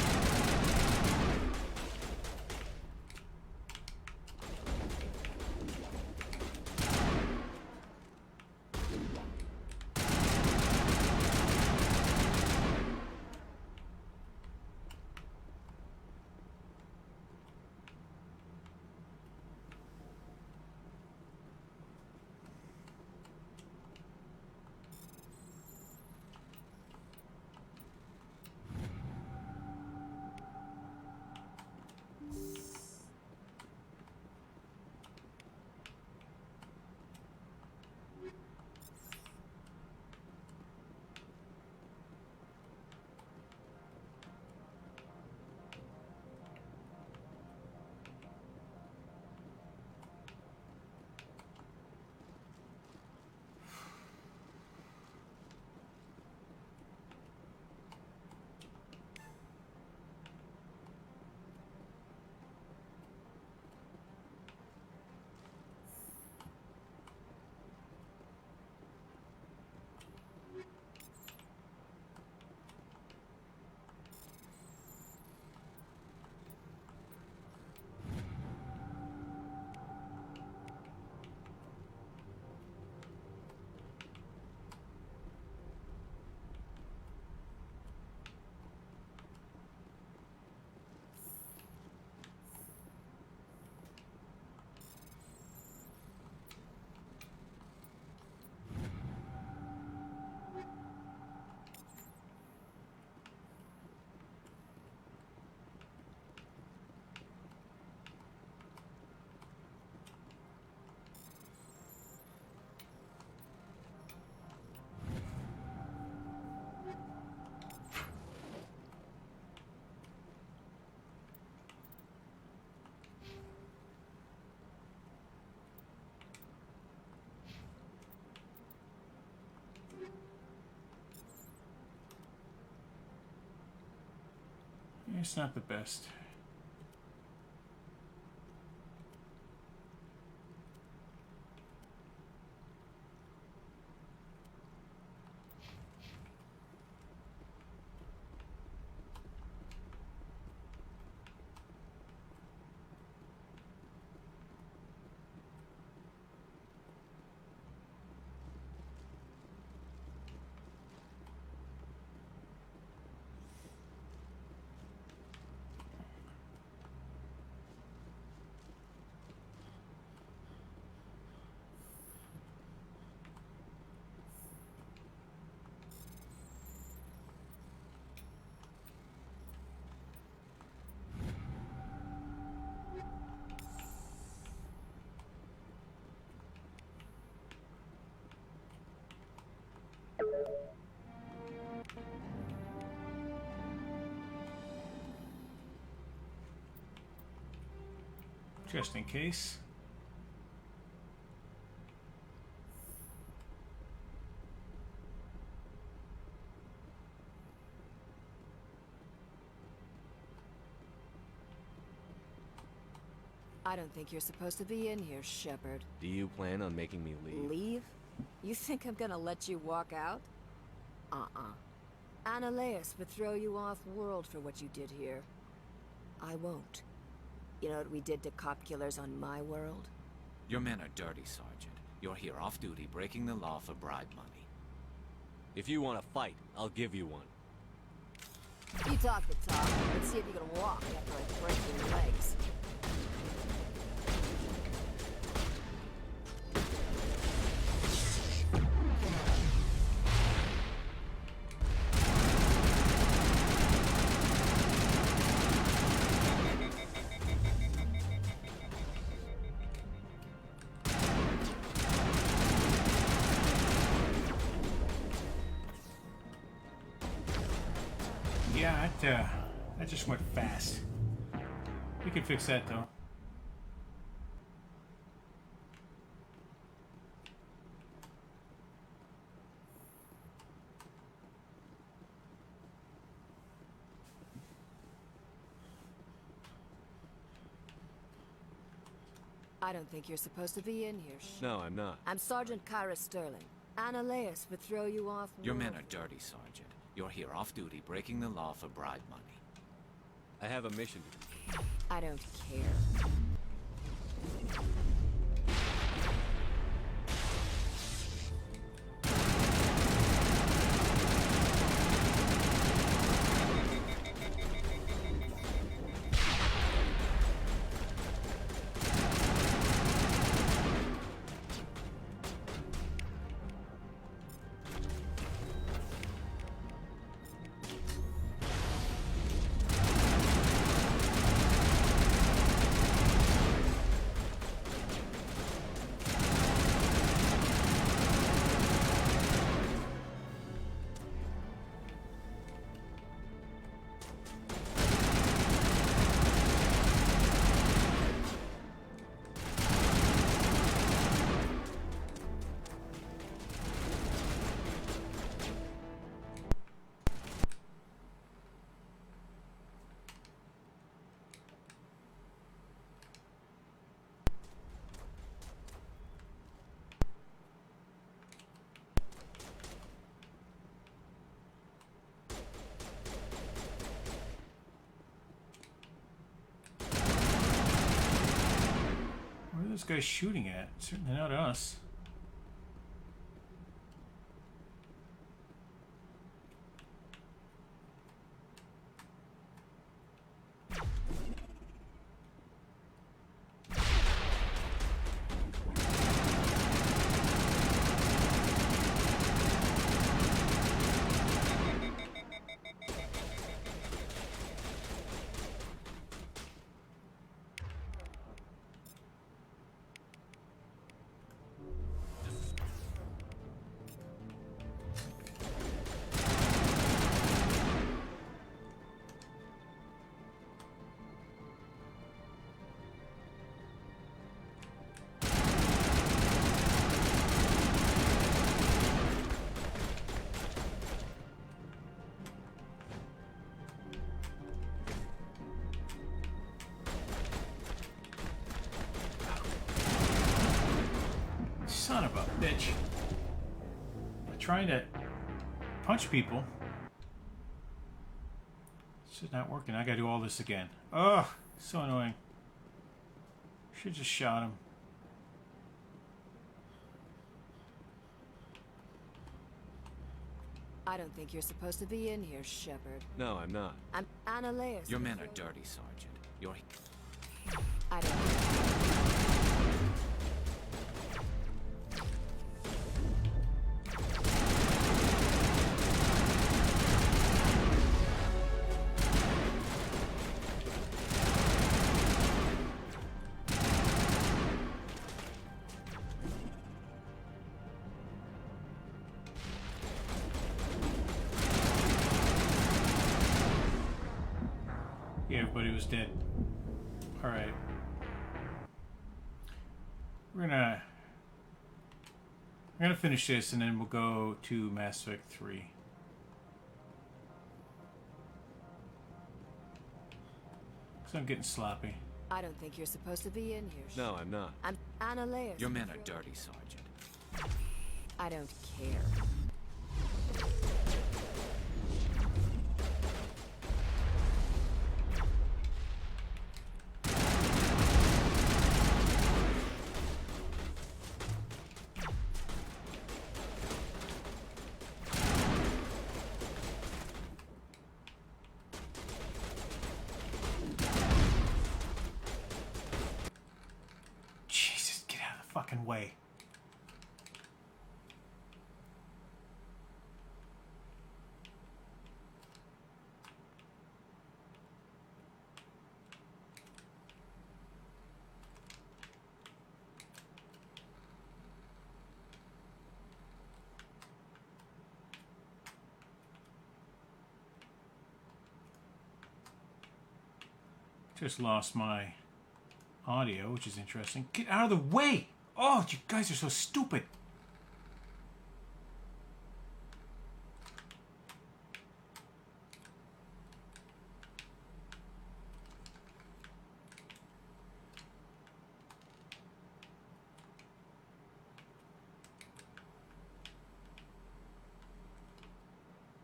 It's not the best. Just in case. I don't think you're supposed to be in here, Shepard. Do you plan on making me leave? Leave? You think I'm gonna let you walk out? Annaleus would throw you off-world for what you did here. I won't. You know what we did to cop killers on my world? Your men are dirty, Sergeant. You're here off-duty, breaking the law for bribe money. If you want to fight, I'll give you one. You talk the talk. Let's see if you can walk after I break your legs. Yeah, That just went fast. We can fix that though. I don't think you're supposed to be in here. No, I'm not. I'm Sergeant Kyra Sterling. Ananias would throw you off. Your men are dirty, Sergeant. You're here off duty, breaking the law for bribe money. I have a mission to do. I don't care. Where are those guys shooting at? Certainly not us. Son of a bitch. I'm trying to punch people. It's just not working. I gotta do all this again. Ugh, so annoying. Should just shot him. I don't think you're supposed to be in here, Shepard. No, I'm not. I'm Ananias. Your men are dirty, Sergeant. You're... I don't... Yeah, everybody was dead. Alright. We're gonna finish this and then we'll go to Mass Effect 3. Cause I'm getting sloppy. I don't think you're supposed to be in here. No, I'm not. I'm Ananias. Your men are dirty, Sergeant. I don't care. Jesus, get out of the fucking way. Just lost my audio, which is interesting. Get out of the way! Oh, you guys are so stupid.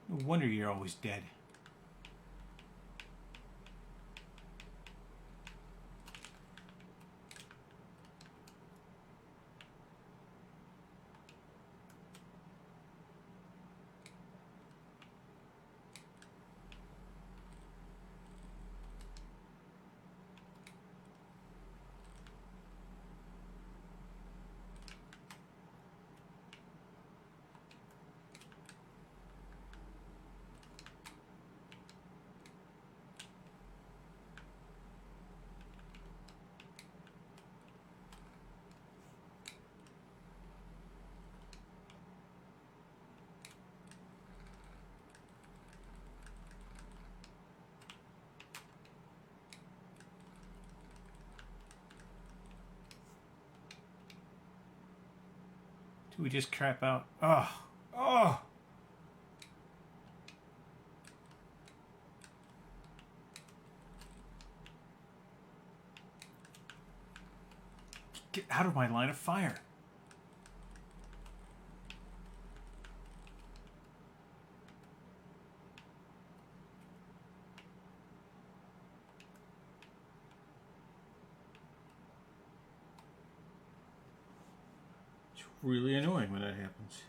No wonder you're always dead. Do we just crap out? Oh! Oh! Get out of my line of fire. It's really annoying when that happens.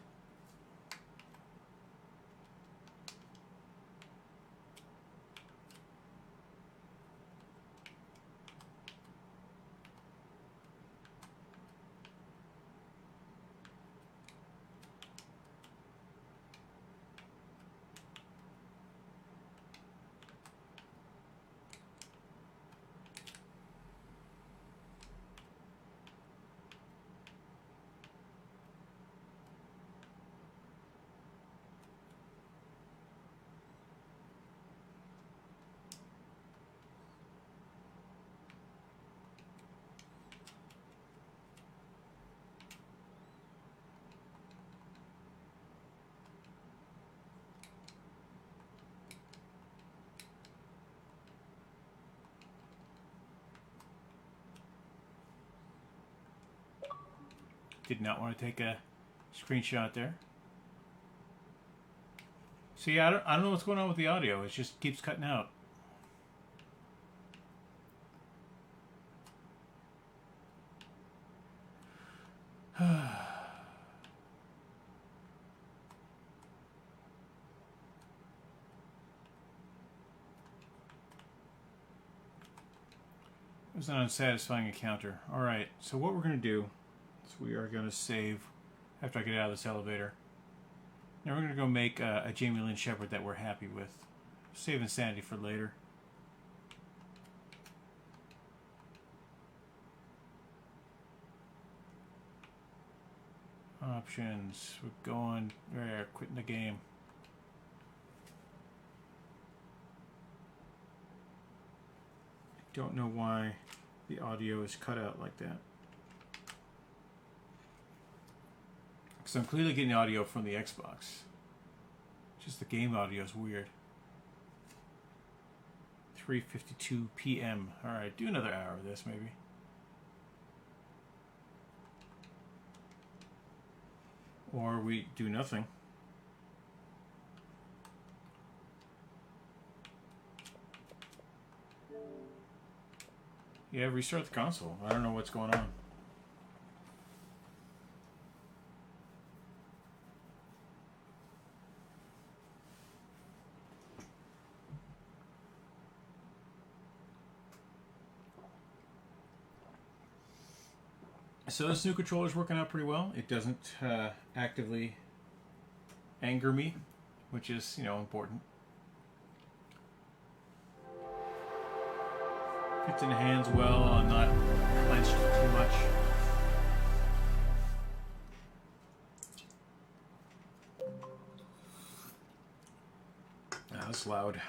Did not want to take a screenshot there. See, I don't know what's going on with the audio. It just keeps cutting out. It was an unsatisfying encounter. Alright, so what we're going to do is we are going to save after I get out of this elevator. Now we're going to go make a Jamie Lynn Shepard that we're happy with. Save insanity for later. Options. We're going... quitting the game. Don't know why the audio is cut out like that. Because I'm clearly getting audio from the Xbox. Just the game audio is weird. 3:52 p.m. Alright, do another hour of this maybe. Or we do nothing. Yeah, restart the console. I don't know what's going on. So this new controller is working out pretty well. It doesn't actively anger me, which is, you know, important. Fits in the hands well. I'm not clenched too much. That's loud.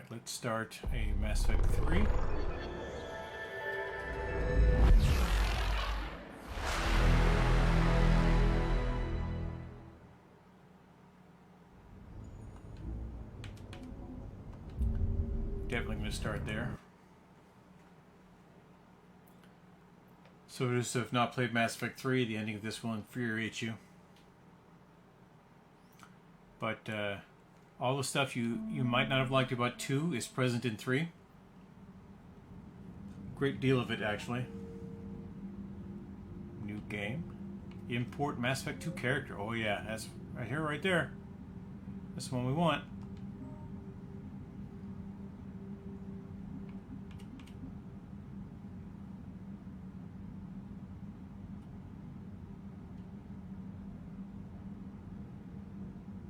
Alright, let's start a Mass Effect 3. Definitely going to start there. So just if not played Mass Effect 3, the ending of this will infuriate you. But all the stuff you might not have liked about 2 is present in 3. Great deal of it, actually. New game. Import Mass Effect 2 character. Oh yeah, that's right here, right there. That's the one we want.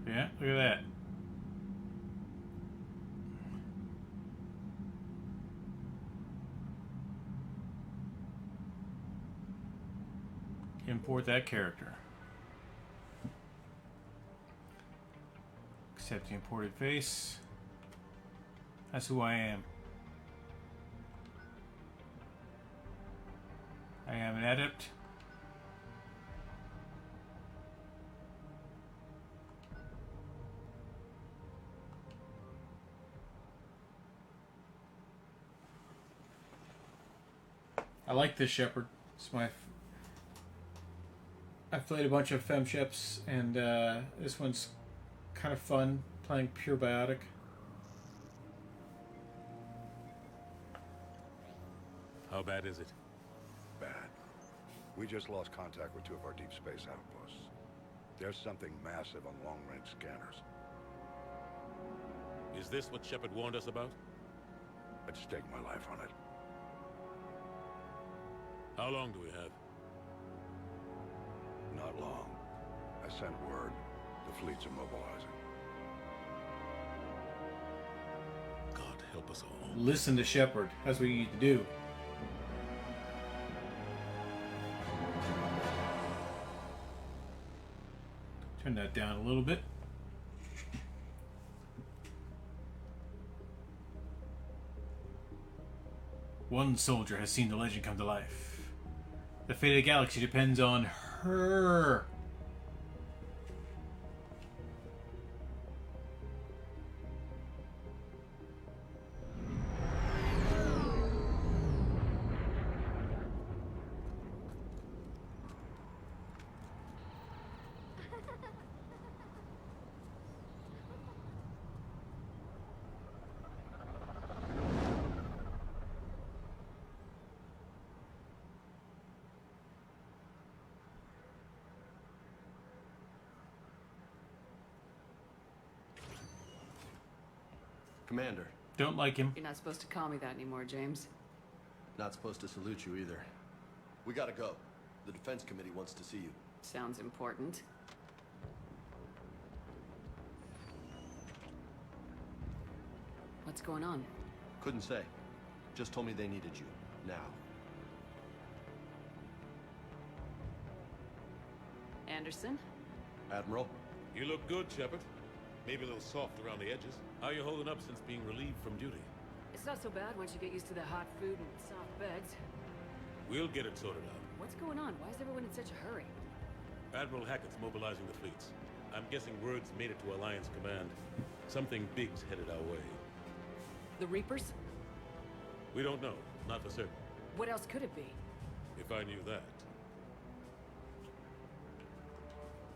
Yeah, look at that. Import that character. Accept the imported face. That's who I am. I am an adept. I like this Shepard. It's I've played a bunch of FemShips, and this one's kind of fun, playing pure biotic. How bad is it? Bad. We just lost contact with 2 of our deep space outposts. There's something massive on long-range scanners. Is this what Shepard warned us about? I'd stake my life on it. How long do we have? Not long. I sent word. The fleets are mobilizing. God help us all. Listen to Shepard. That's what you need to do. Turn that down a little bit. One soldier has seen the legend come to life. The fate of the galaxy depends on her. Commander. Don't like him. You're not supposed to call me that anymore, James. Not supposed to salute you either. We gotta go. The Defense Committee wants to see you. Sounds important. What's going on? Couldn't say. Just told me they needed you. Now. Anderson? Admiral? You look good, Shepard. Maybe a little soft around the edges. How are you holding up since being relieved from duty? It's not so bad once you get used to the hot food and soft beds. We'll get it sorted out. What's going on? Why is everyone in such a hurry? Admiral Hackett's mobilizing the fleets. I'm guessing word's made it to Alliance Command. Something big's headed our way. The Reapers? We don't know. Not for certain. What else could it be? If I knew that.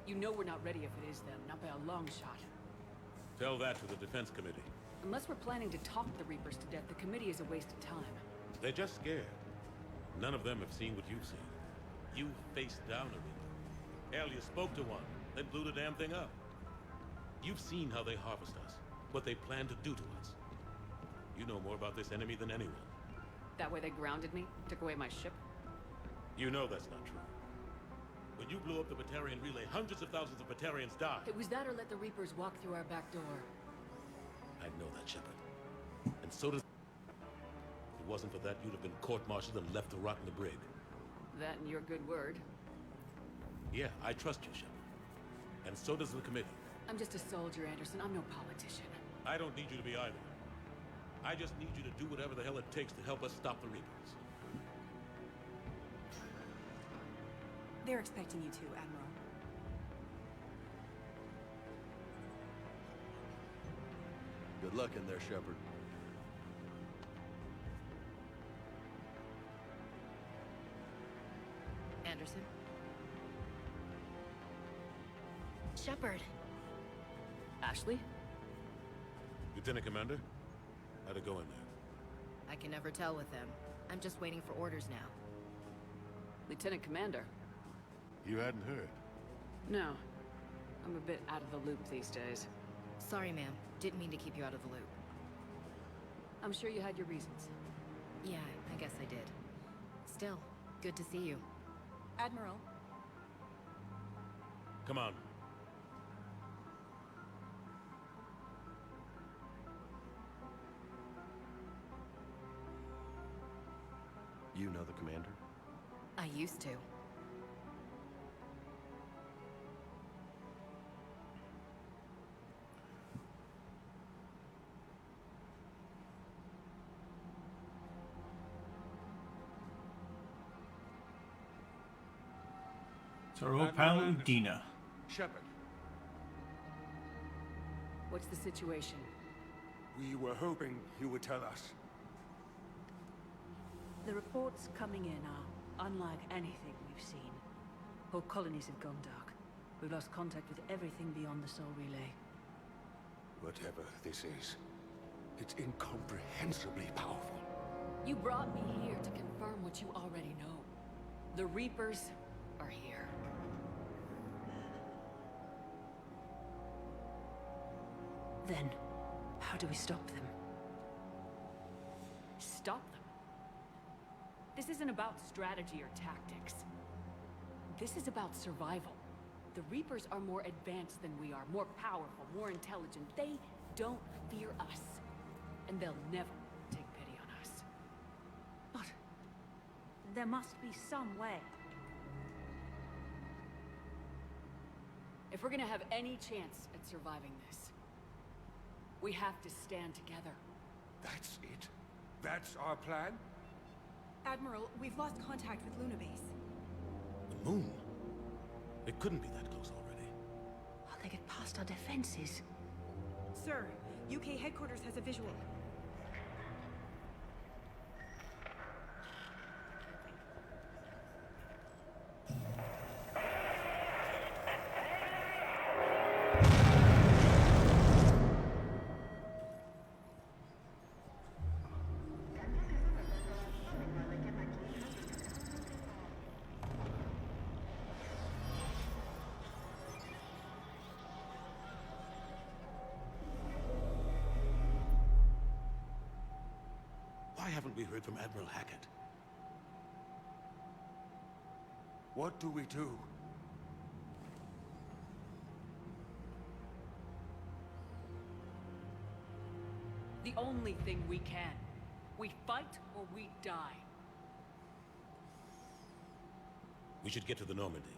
You know we're not ready if it is them, not by a long shot. Tell that to the Defense Committee. Unless we're planning to talk the Reapers to death, the committee is a waste of time. They're just scared. None of them have seen what you've seen. You faced down a Reaper. Hell, you spoke to one, then blew the damn thing up. You've seen how they harvest us, what they plan to do to us. You know more about this enemy than anyone. That way they grounded me, took away my ship? You know that's not true. When you blew up the Batarian relay, hundreds of thousands of Batarians died. It was that or let the Reapers walk through our back door. I know that, Shepard. And so does... If it wasn't for that, you'd have been court-martialed and left to rot in the brig. That and your good word. Yeah, I trust you, Shepard. And so does the committee. I'm just a soldier, Anderson. I'm no politician. I don't need you to be either. I just need you to do whatever the hell it takes to help us stop the Reapers. They're expecting you to, Admiral. Good luck in there, Shepard. Anderson? Shepard. Ashley? Lieutenant Commander, how'd it go in there? I can never tell with them. I'm just waiting for orders now. Lieutenant Commander. You hadn't heard? No. I'm a bit out of the loop these days. Sorry, ma'am. Didn't mean to keep you out of the loop. I'm sure you had your reasons. Yeah, I guess I did. Still, good to see you. Admiral. Come on. You know the commander? I used to. Paludina. Shepard. What's the situation? We were hoping you would tell us. The reports coming in are unlike anything we've seen. Whole colonies have gone dark. We've lost contact with everything beyond the Soul Relay. Whatever this is, it's incomprehensibly powerful. You brought me here to confirm what you already know. The Reapers are here. Then, how do we stop them? Stop them? This isn't about strategy or tactics. This is about survival. The Reapers are more advanced than we are, more powerful, more intelligent. They don't fear us. And they'll never take pity on us. But there must be some way. If we're gonna have any chance at surviving this, we have to stand together. That's it? That's our plan? Admiral, we've lost contact with Luna Base. The moon? It couldn't be that close already. How'd they get past our defenses? Sir, UK headquarters has a visual. Why haven't we heard from Admiral Hackett? What do we do? The only thing we can. We fight or we die. We should get to the Normandy.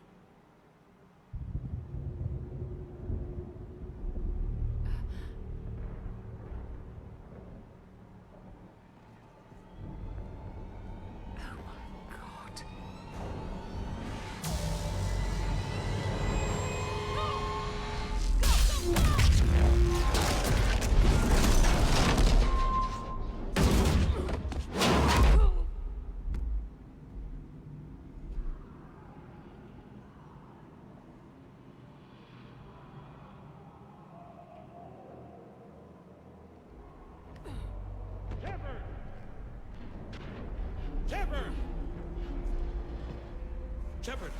Shepard! Shepard!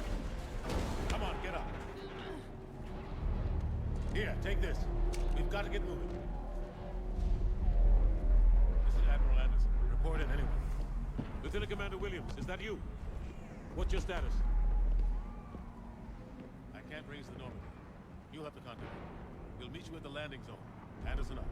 Come on, get up. Here, take this. We've got to get moving. This is Admiral Anderson. Report in anyone. Lieutenant Commander Williams, is that you? What's your status? I can't raise the Normandy. You'll have to contact me. We'll meet you at the landing zone. Anderson up.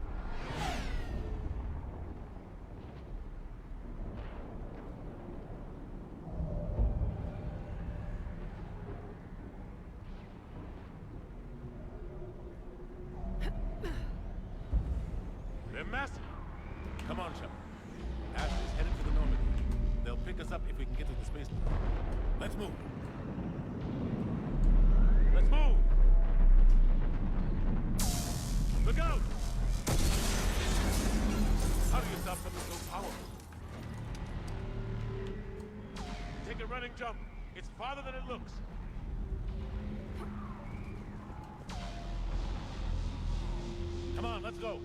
They're massive. Come on, Shepard. space. Let's move. Let's move! Look out! How do you stop something so powerful? Take a running jump. It's farther than it looks. Come on, let's go.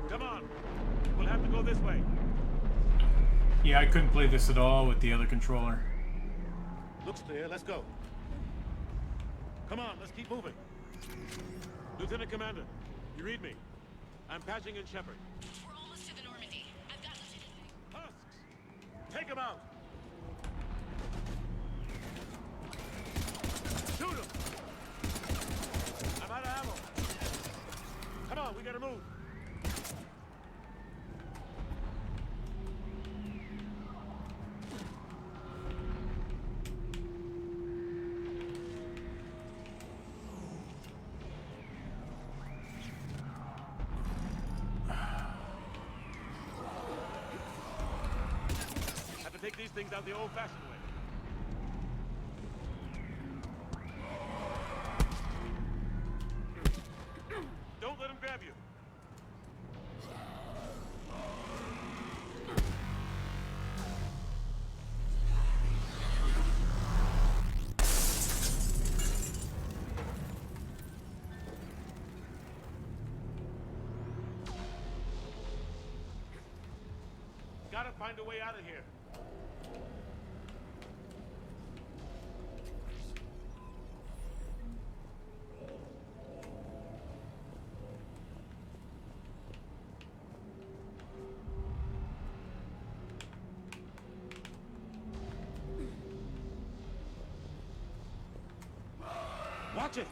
Come on. We'll have to go this way. Yeah, I couldn't play this at all with the other controller. Looks clear. Let's go. Come on, let's keep moving. Lieutenant Commander, you read me. I'm patching in Shepard. We're almost to the Normandy. I've got Lieutenant. Husks! Take him out! Shoot him! I'm out of ammo. Come on, we gotta move. Have to take these things out the old-fashioned way. Don't let him grab you. Gotta find a way out of here. Watch it!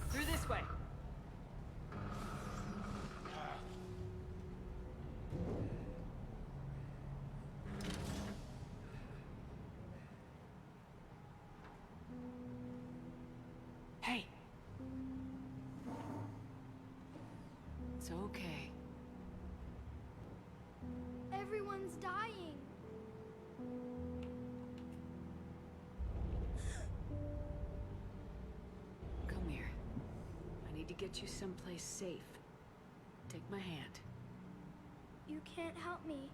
Through this way. Hey. It's okay. Everyone's dying. Come here. I need to get you someplace safe. Take my hand. You can't help me.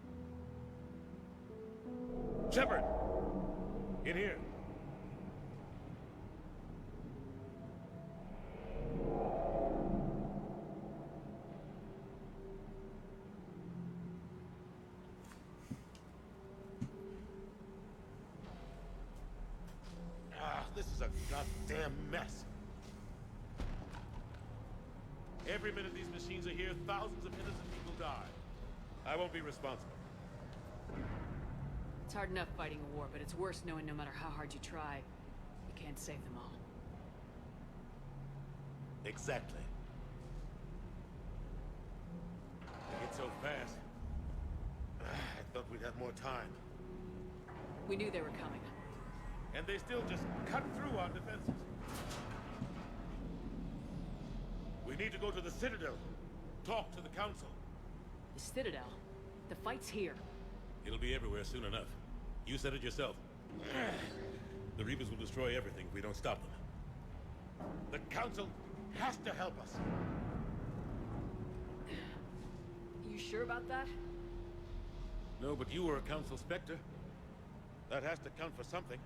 Shepard! In here. This is a goddamn mess. Every minute these machines are here, thousands of innocent people die. I won't be responsible. It's hard enough fighting a war, but it's worse knowing no matter how hard you try, you can't save them all. Exactly. It's so fast. I thought we'd have more time. We knew they were coming. And they still just cut through our defenses. We need to go to the Citadel. Talk to the Council. The Citadel? The fight's here. It'll be everywhere soon enough. You said it yourself. The Reapers will destroy everything if we don't stop them. The Council has to help us. You sure about that? No, but you were a Council Spectre. That has to count for something.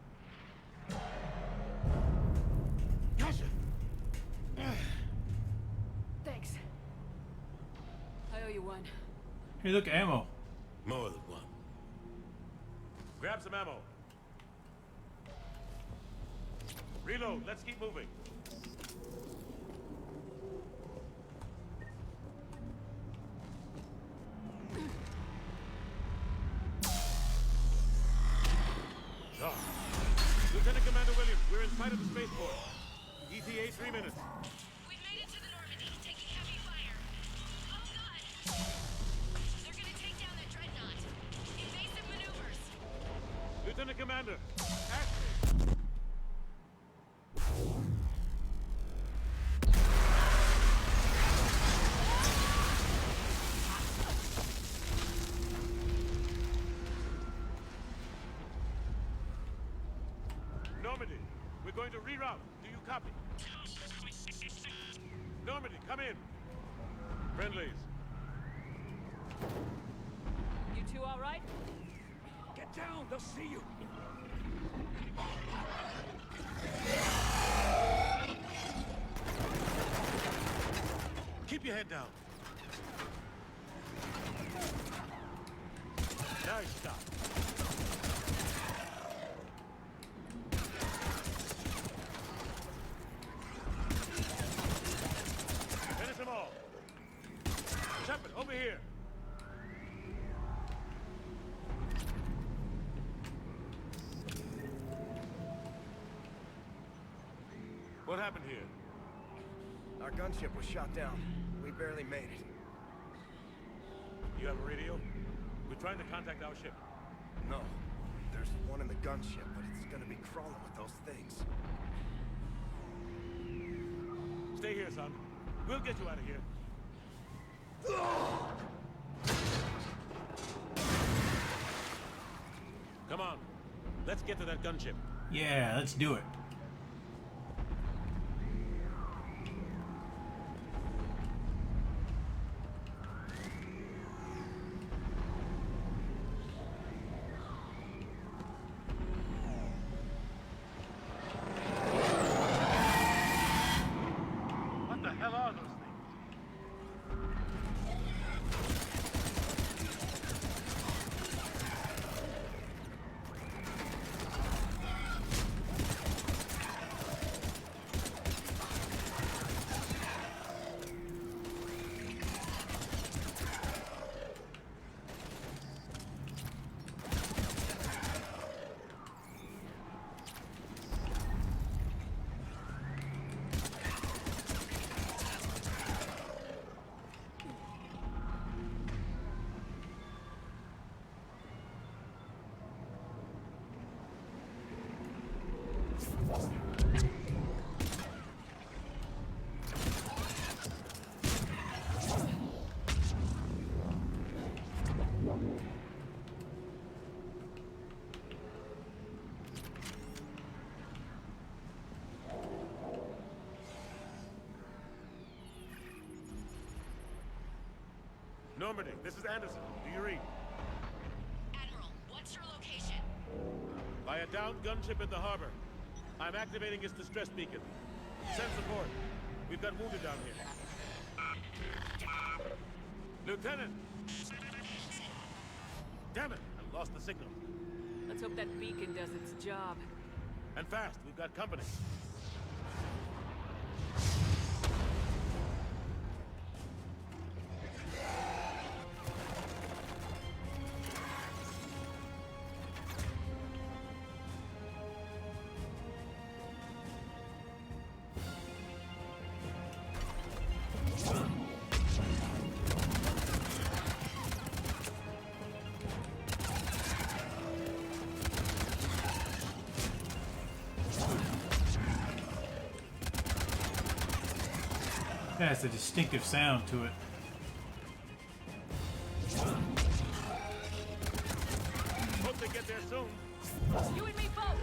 Gotcha! Thanks. I owe you one. Hey, look, ammo. More than one. Grab some ammo. Reload. Let's keep moving. Lieutenant Commander Williams, we're in sight of the spaceport. ETA 3 minutes. We've made it to the Normandy, taking heavy fire. Oh god! They're gonna take down that dreadnought. If Commander! Action! Normandy, we're going to reroute. Do you copy? Normandy, come in. Friendlies. You two all right? Get down, they'll see you. Keep your head down. Nice shot. Finish them all. Shepard, over here. What happened here? Our gunship was shot down. We barely made it. You have a radio? We're trying to contact our ship. No. There's one in the gunship, but it's gonna be crawling with those things. Stay here, son. We'll get you out of here. Come on. Let's get to that gunship. Yeah, let's do it. What the hell are those things? Normandy, this is Anderson. Do you read? Admiral, what's your location? By a downed gunship in the harbor. I'm activating its distress beacon. Send support. We've got wounded down here. Lieutenant! Damn it! I lost the signal. Let's hope that beacon does its job. And fast. We've got company. It has a distinctive sound to it. Hope they get there soon. You and me both!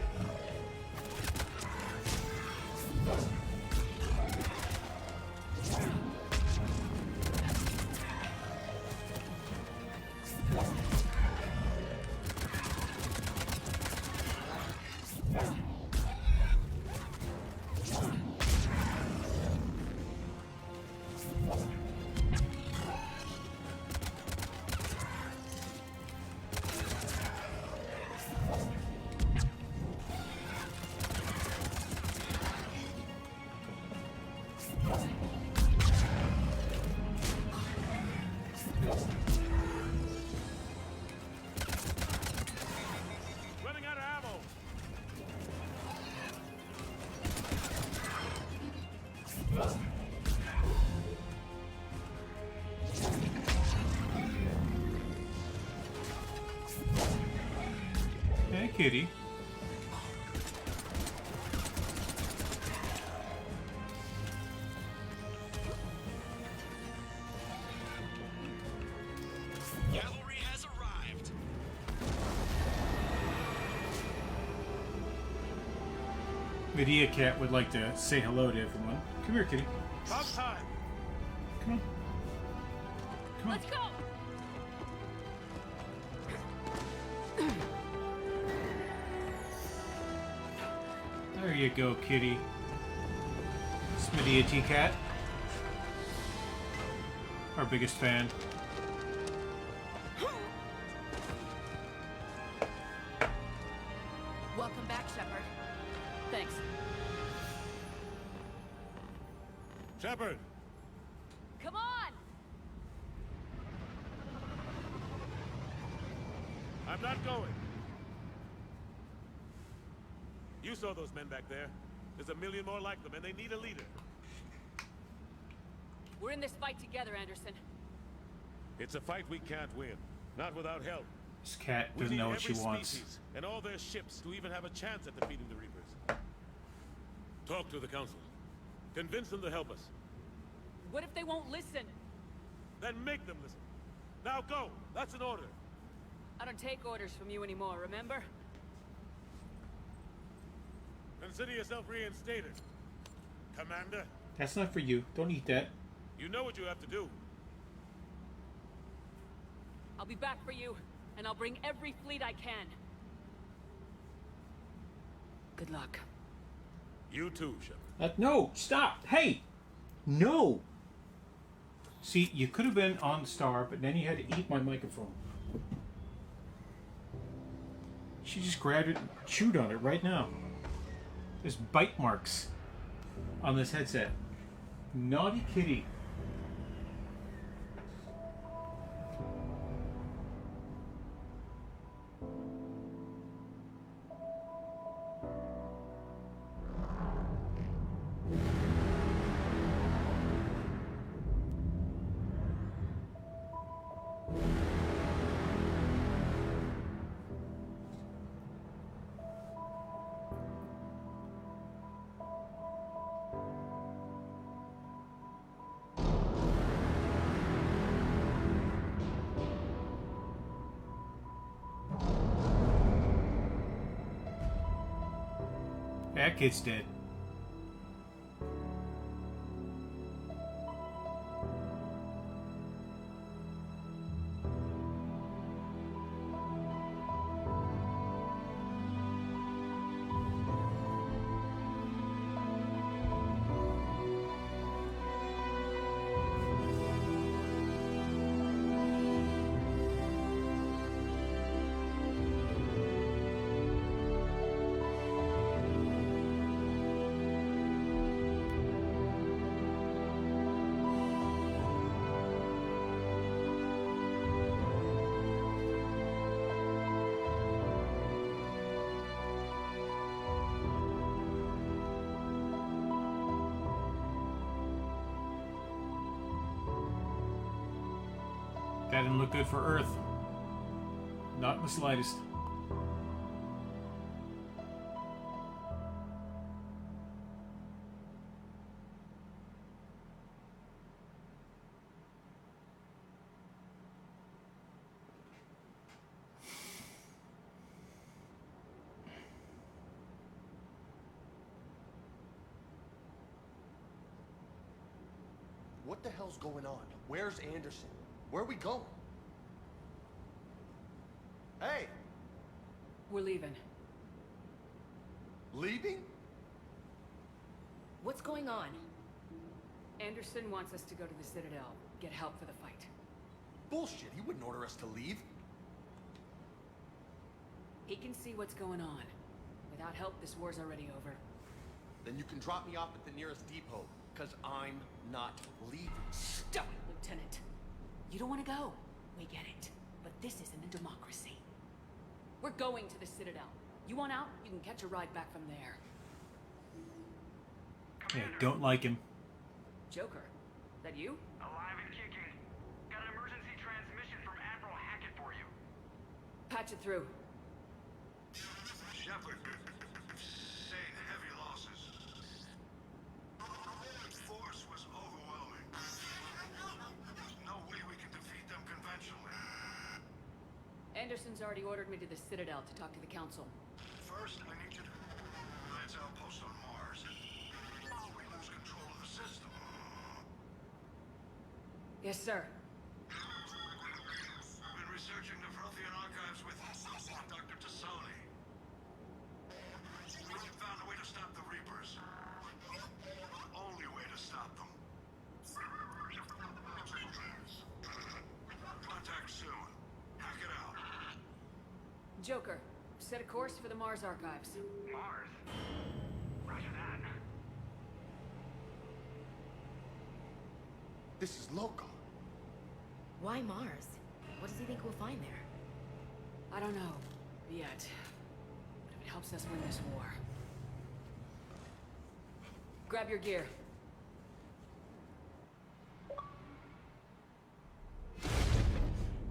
Running out of ammo. Hey, kitty. Medea Cat would like to say hello to everyone. Come here, kitty. About time. Come on. Come on. Let's go! There you go, kitty. It's Medea Cat. Our biggest fan. Welcome back, Shepard. Thanks. Shepard! Come on! I'm not going. You saw those men back there. There's a million more like them, and they need a leader. We're in this fight together, Anderson. It's a fight we can't win. Not without help. This cat doesn't know what she wants. Species and all their ships to even have a chance at defeating the Reapers. Talk to the Council. Convince them to help us. What if they won't listen? Then make them listen. Now go! That's an order. I don't take orders from you anymore, remember? Consider yourself reinstated. Commander. That's not for you. Don't eat that. You know what you have to do. I'll be back for you, and I'll bring every fleet I can. Good luck. You too, Shepard. No! Stop! Hey! No! See, you could have been on Star, but then you had to eat my microphone. She just grabbed it and chewed on it right now. There's bite marks on this headset. Naughty kitty. That kid's dead. That didn't look good for Earth. Not in the slightest. What the hell's going on? Where's Anderson? Where are we going? Hey! We're leaving. Leaving? What's going on? Anderson wants us to go to the Citadel, get help for the fight. Bullshit, he wouldn't order us to leave. He can see what's going on. Without help, this war's already over. Then you can drop me off at the nearest depot, because I'm not leaving. Stop it, Lieutenant. You don't want to go. We get it. But this isn't a democracy. We're going to the Citadel. You want out? You can catch a ride back from there. Yeah, don't like him. Joker, that you? Alive and kicking. Got an emergency transmission from Admiral Hackett for you. Patch it through. Shepard, sustained heavy losses. The force was overwhelming. There's no way we can defeat them conventionally. Anderson's already ordered me to the Citadel to talk to the Council. First, I need you to Lance outpost on Mars. Yes, sir. I've been researching the Frothian archives with Dr. Tassoni. We've found a way to stop the Reapers. The only way to stop them. Contact soon. Hack it out. Joker, set a course for the Mars archives. Mars? Roger that. This is local. Why Mars? What does he think we'll find there? I don't know. Yet. But if it helps us win this war. Grab your gear.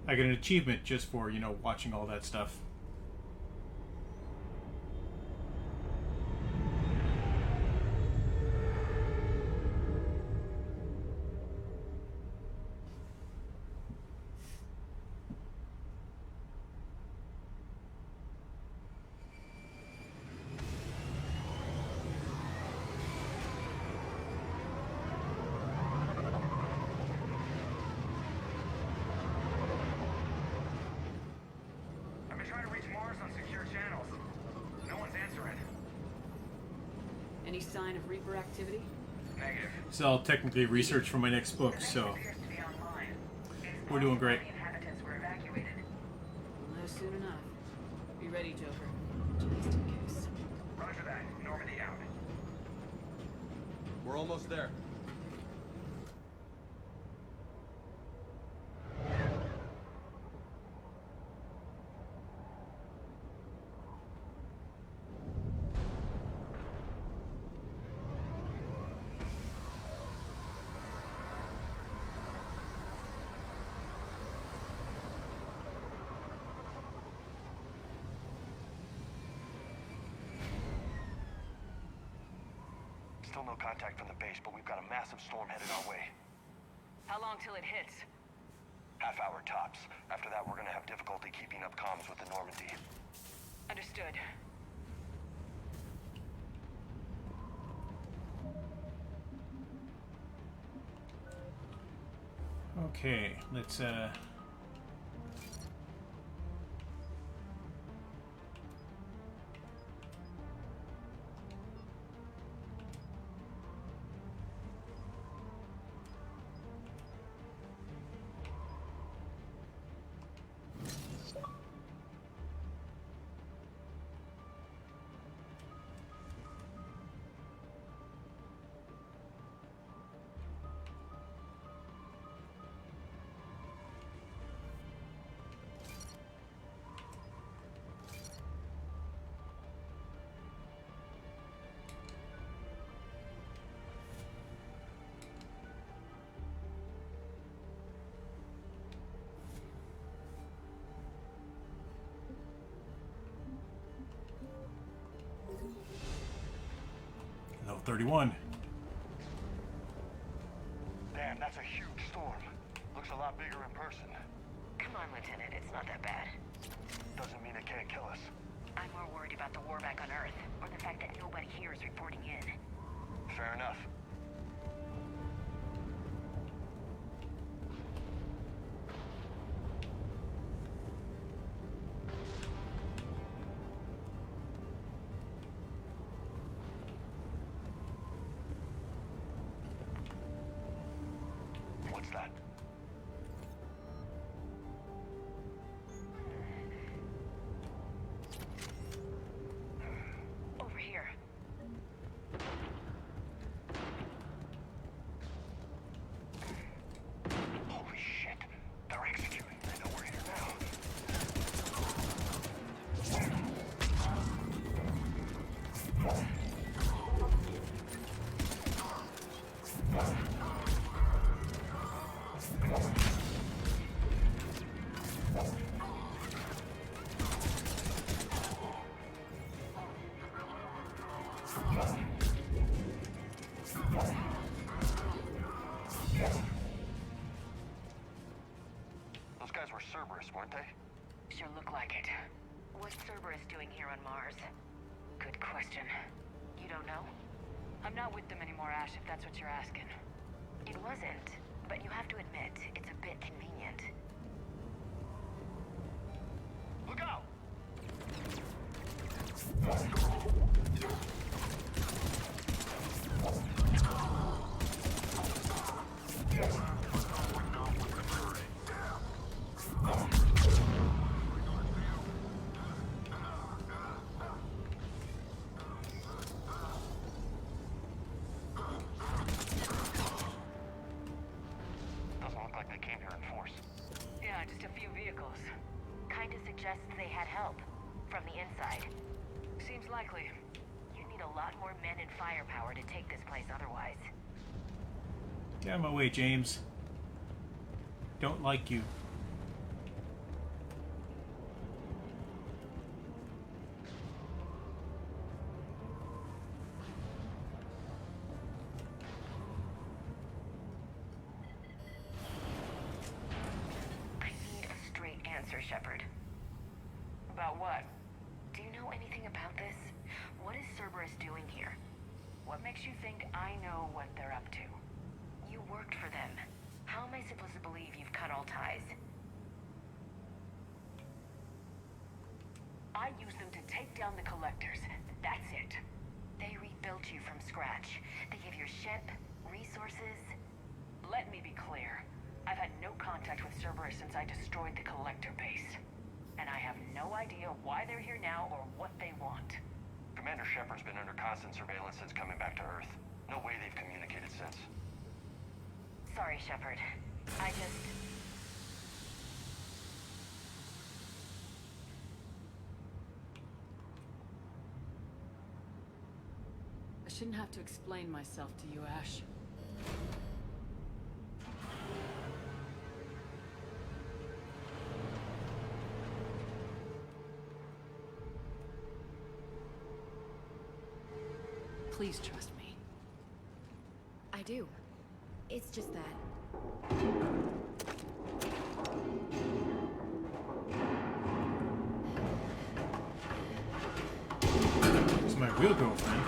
I get an achievement just for, you know, watching all that stuff. I've been trying to reach Mars on secure channels. No one's answering. Any sign of Reaper activity? Negative. So I'll technically research for my next book, so we're doing great. Inhabitants were evacuated. Well, soon enough. Be ready, Joker. Just in case. Roger that. Normandy out. We're almost there. Still no contact from the base, but we've got a massive storm headed our way. How long till it hits? Half hour tops. After that, we're gonna have difficulty keeping up comms with the Normandy. Understood. Okay, let's level 31. Damn, that's a huge storm. Looks a lot bigger in person. Come on, Lieutenant. It's not that bad. Doesn't mean it can't kill us. I'm more worried about the war back on Earth, or the fact that nobody here is reporting in. Fair enough. What's that? Over here. Holy shit. They're executing. They know we're here now. Those guys were Cerberus, weren't they? Sure look like it. What's Cerberus doing here on Mars? Good question. You don't know? I'm not with them anymore, Ash, if that's what you're asking. It wasn't. but you have to admit, it's a bit convenient. Look out! Doesn't look like they came here in force. Yeah, just a few vehicles. Kinda suggests they had help. From the inside. Seems likely. You need a lot more men and firepower to take this place otherwise. Get out of my way, James. Don't like you. I need a straight answer, Shepard. About what? Do you know anything about this? What is Cerberus doing here? What makes you think I know what they're up to? You worked for them. How am I supposed to believe you've cut all ties? I used them to take down the collectors. That's it. They rebuilt you from scratch. They gave your ship, resources. Let me be clear. I've had no contact with Cerberus since I destroyed the collector base. And I have no idea why they're here now or what they want. Commander Shepard's been under constant surveillance since coming back to Earth. No way they've communicated since. Sorry, Shepard. I just... I shouldn't have to explain myself to you, Ash. Please trust me. I do. It's just that. It's my real girlfriend.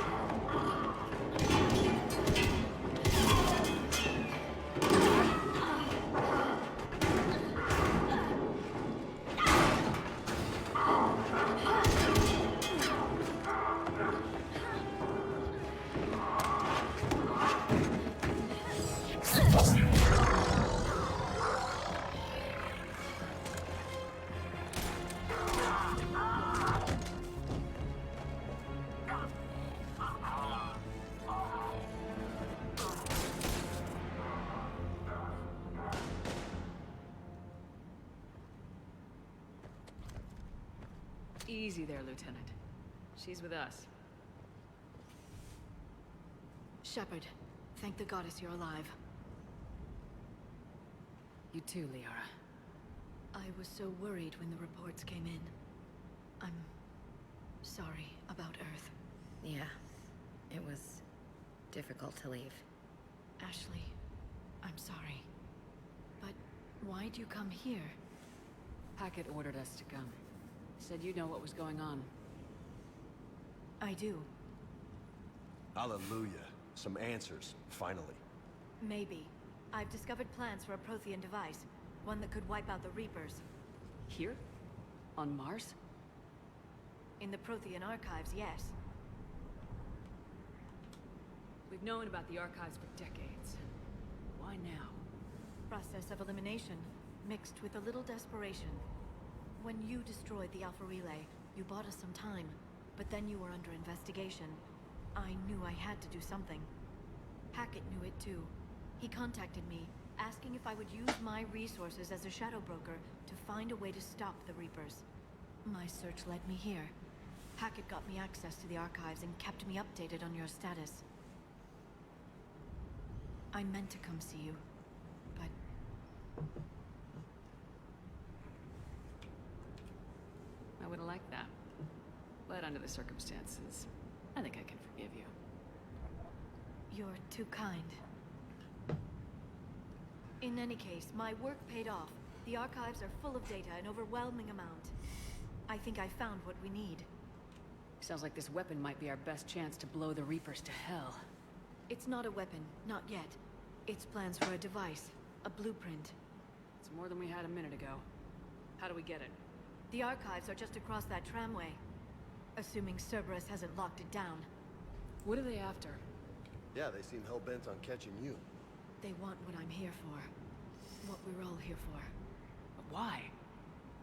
Easy there, Lieutenant. She's with us. Shepard, thank the goddess you're alive. You too, Liara. I was so worried when the reports came in. I'm sorry about Earth. Yeah, it was difficult to leave. Ashley, I'm sorry. But why'd you come here? Hackett ordered us to come. Said you know what was going on. I do. Hallelujah. Some answers, finally. Maybe. I've discovered plans for a Prothean device. One that could wipe out the Reapers. Here? On Mars? In the Prothean archives, yes. We've known about the archives for decades. Why now? Process of elimination, mixed with a little desperation. When you destroyed the Alpha Relay, you bought us some time, but then you were under investigation. I knew I had to do something. Hackett knew it too. He contacted me, asking if I would use my resources as a shadow broker to find a way to stop the Reapers. My search led me here. Hackett got me access to the archives and kept me updated on your status. I meant to come see you, but... I would have liked that. But under the circumstances, I think I can forgive you. You're too kind. In any case, my work paid off. The archives are full of data, an overwhelming amount. I think I found what we need. Sounds like this weapon might be our best chance to blow the Reapers to hell. It's not a weapon, not yet. It's plans for a device. A blueprint. It's more than we had a minute ago. How do we get it? The archives are just across that tramway. Assuming Cerberus hasn't locked it down. What are they after? Yeah, they seem hell-bent on catching you. They want what I'm here for. What we're all here for. But why?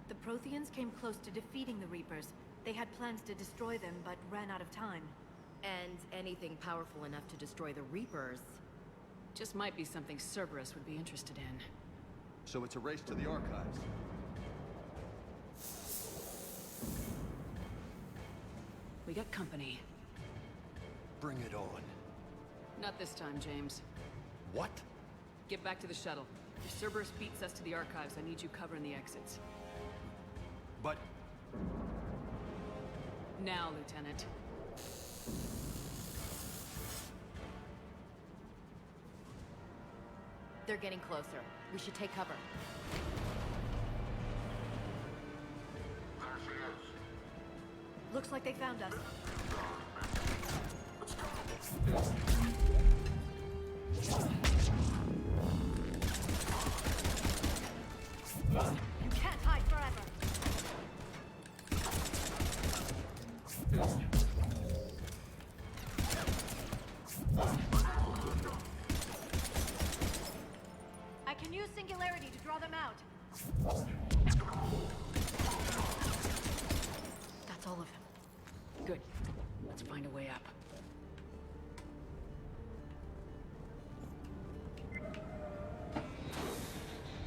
The Protheans came close to defeating the Reapers. They had plans to destroy them, but ran out of time. And anything powerful enough to destroy the Reapers. Just might be something Cerberus would be interested in. So it's a race to the archives. We got company. Bring it on. Not this time, James. What? Get back to the shuttle. If Cerberus beats us to the archives, I need you covering the exits. But... Now, Lieutenant. They're getting closer. We should take cover. Looks like they found us. You can't hide forever. I can use Singularity to draw them out. That's all of them. Good. Let's find a way up.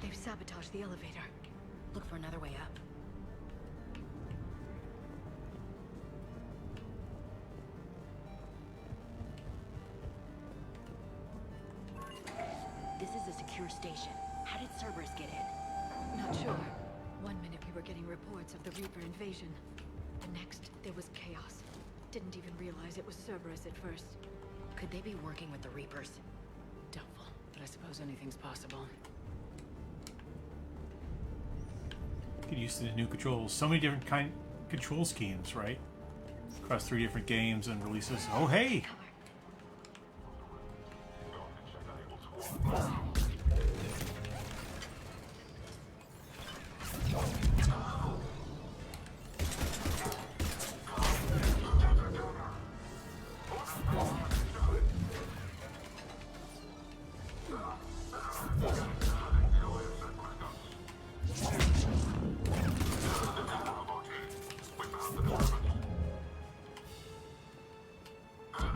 They've sabotaged the elevator. Look for another way up. This is a secure station. How did Cerberus get in? Not sure. One minute we were getting reports of the Reaper invasion. The next, there was chaos. Didn't even realize it was Cerberus at first. Could they be working with the Reapers? Doubtful, but I suppose anything's possible. Get used to the new controls. So many different control schemes, right? Across 3 different games and releases. Oh, hey!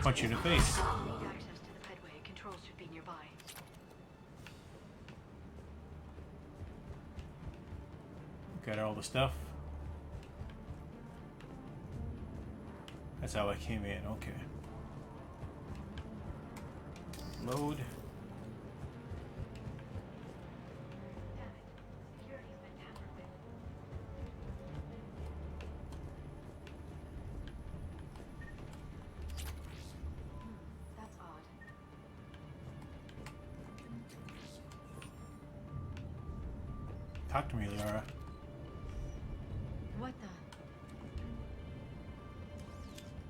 Punch you in the face. Access to the pedway. Controls should be nearby. Got all the stuff. That's how I came in. Okay. Load. That's odd. Talk to me, Liara. What the?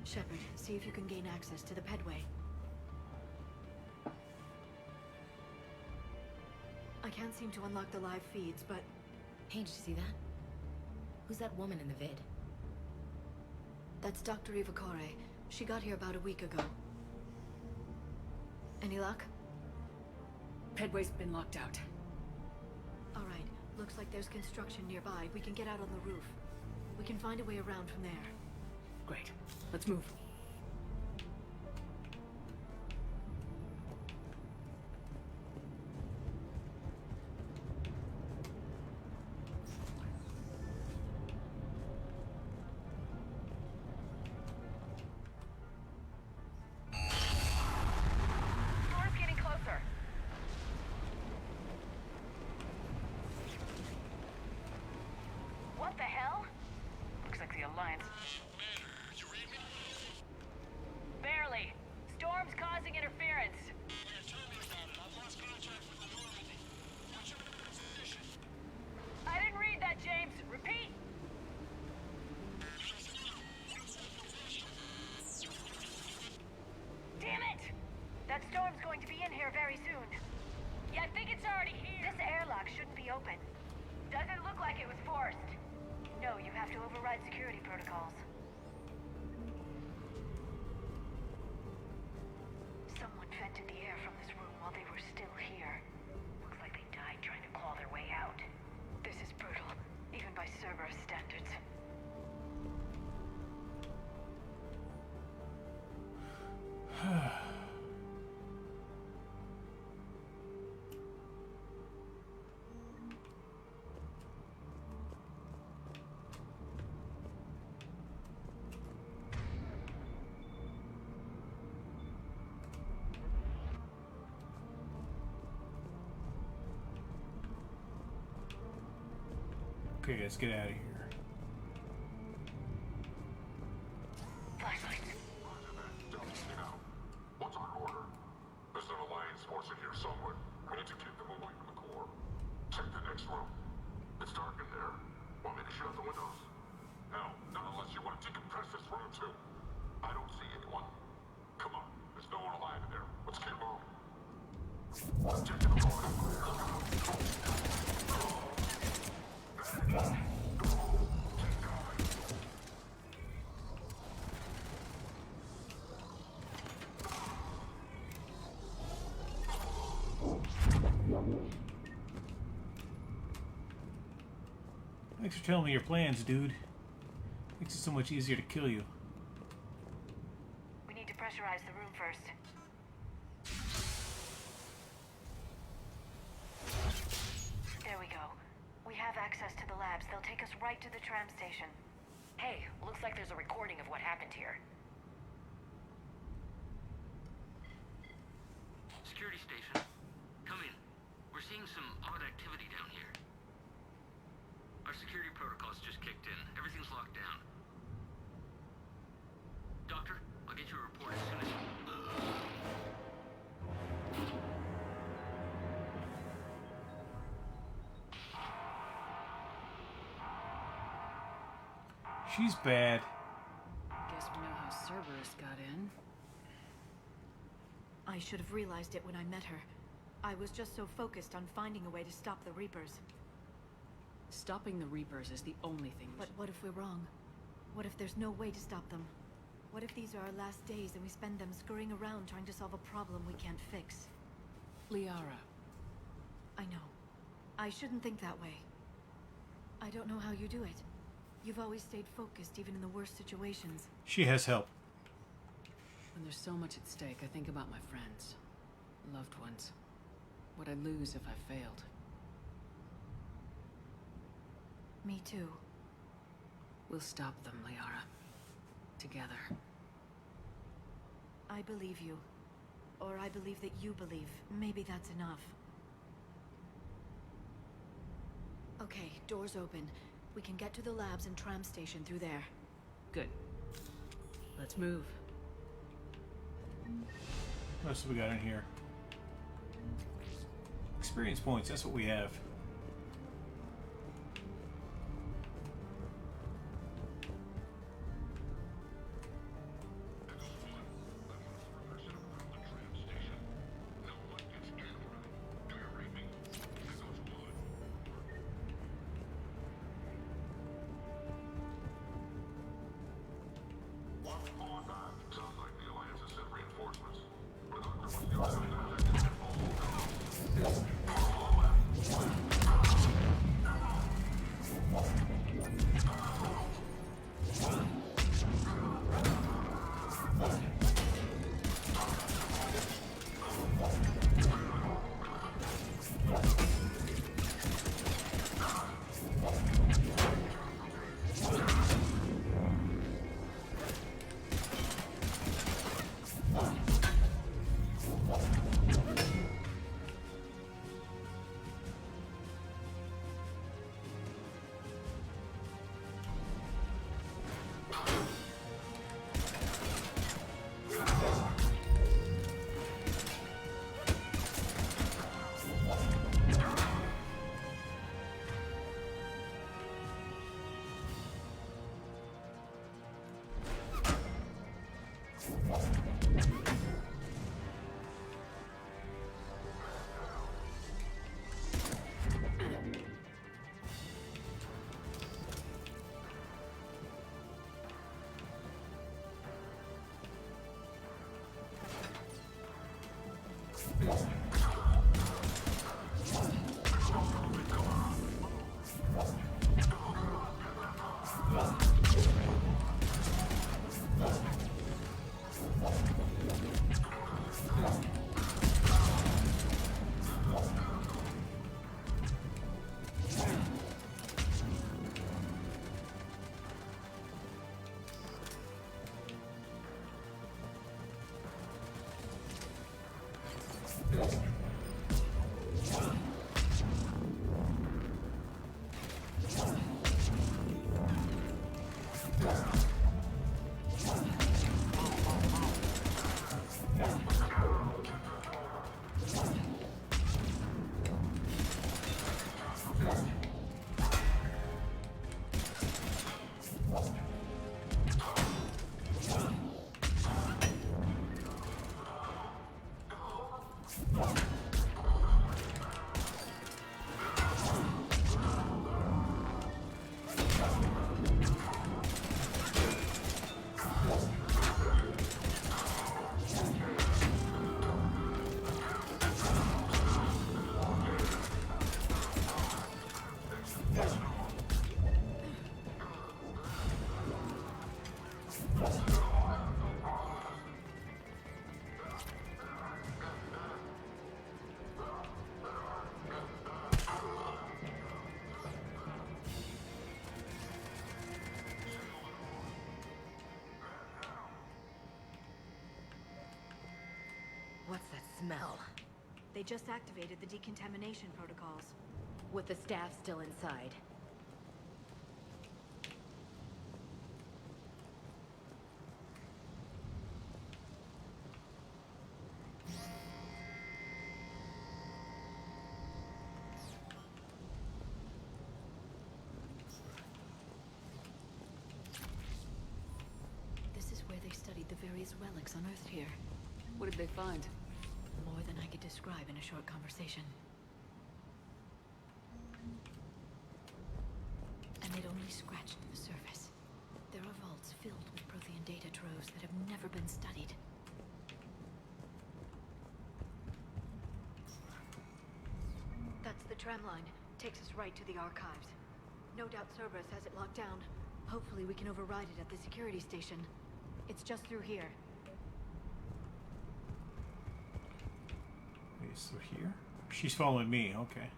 Shepard, see if you can gain access to the pedway. I can't seem to unlock the live feeds, but... Hey, did you see that? Who's that woman in the vid? That's Dr. Ivakore. She got here about a week ago. Any luck? Pedway's been locked out. All right. Looks like there's construction nearby. We can get out on the roof. We can find a way around from there. Great. Let's move. Storm's getting closer. What the hell? Looks like the Alliance. Barely. Storm's causing interference. I didn't read that, James. Repeat. Damn it! That storm's going to be in here very soon. Yeah, I think it's already here. the open. Doesn't look like it was forced. No, you have to override security protocols. Someone vented the air from this room while they were still here. Looks like they died trying to claw their way out. This is brutal, even by Cerberus standards. Okay, let's get out of here. What's our order? There's an Alliance force in here somewhere. We need to keep them away from the core. Check the next room. It's dark in there. Want me to shut the windows? Hell, not unless you want to decompress this room too. I don't see anyone. Come on, there's no one alive in there. Let's keep moving. Check the core. Thanks for telling me your plans, dude. Makes it so much easier to kill you. We need to pressurize the room first. There we go. We have access to the labs. They'll take us right to the tram station. Hey, looks like there's a recording of what happened here. Security station. Come in. We're seeing some odd activity down here. Our security protocols just kicked in. Everything's locked down. Doctor, I'll get you a report as soon as... She's bad. Guess we know how Cerberus got in. I should have realized it when I met her. I was just so focused on finding a way to stop the Reapers. Stopping the Reapers is the only thing. But what if we're wrong? What if there's no way to stop them? What if these are our last days and we spend them scurrying around trying to solve a problem we can't fix? Liara. I know. I shouldn't think that way. I don't know how you do it. You've always stayed focused even in the worst situations. She has help. When there's so much at stake, I think about my friends, loved ones. What I'd lose if I failed. Me too. We'll stop them, Liara. Together. I believe you. Or I believe that you believe. Maybe that's enough. Okay, doors open. We can get to the labs and tram station through there. Good. Let's move. What else have we got in here? Experience points, that's what we have. smell? They just activated the decontamination protocols. With the staff still inside. This is where they studied the various relics unearthed here. What did they find? More than I could describe in a short conversation. And they'd only scratched the surface. There are vaults filled with Prothean data troves that have never been studied. That's the tram line. Takes us right to the archives. No doubt Cerberus has it locked down. Hopefully we can override it at the security station. It's just through here. Wait, it's through here? She's following me, okay.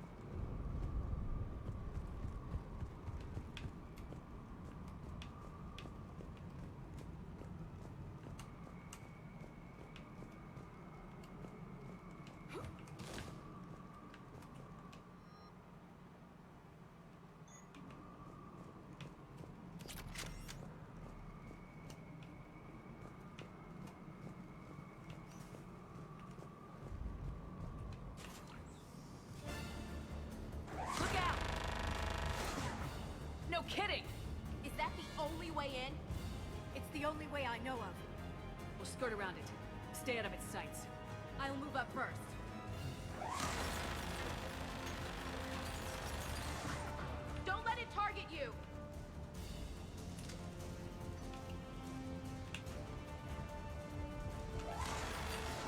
No kidding! Is that the only way in? It's the only way I know of. We'll skirt around it. Stay out of its sights. I'll move up first. Don't let it target you!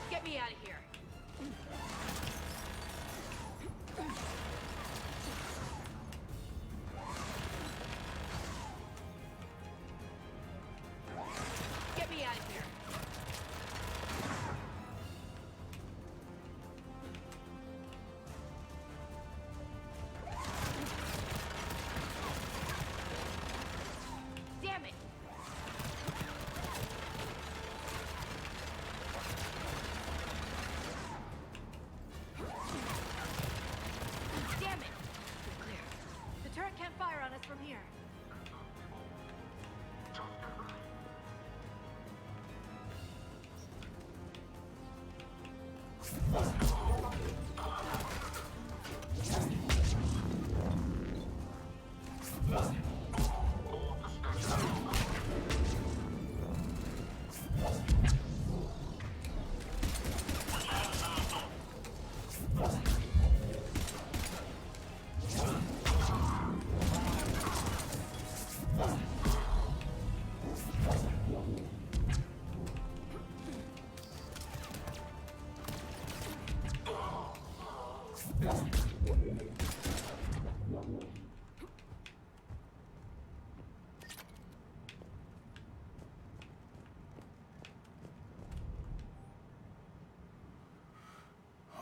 Get me out of here. Get me out of here. Damn it. Damn it. We're clear. The turret can't fire on us from here.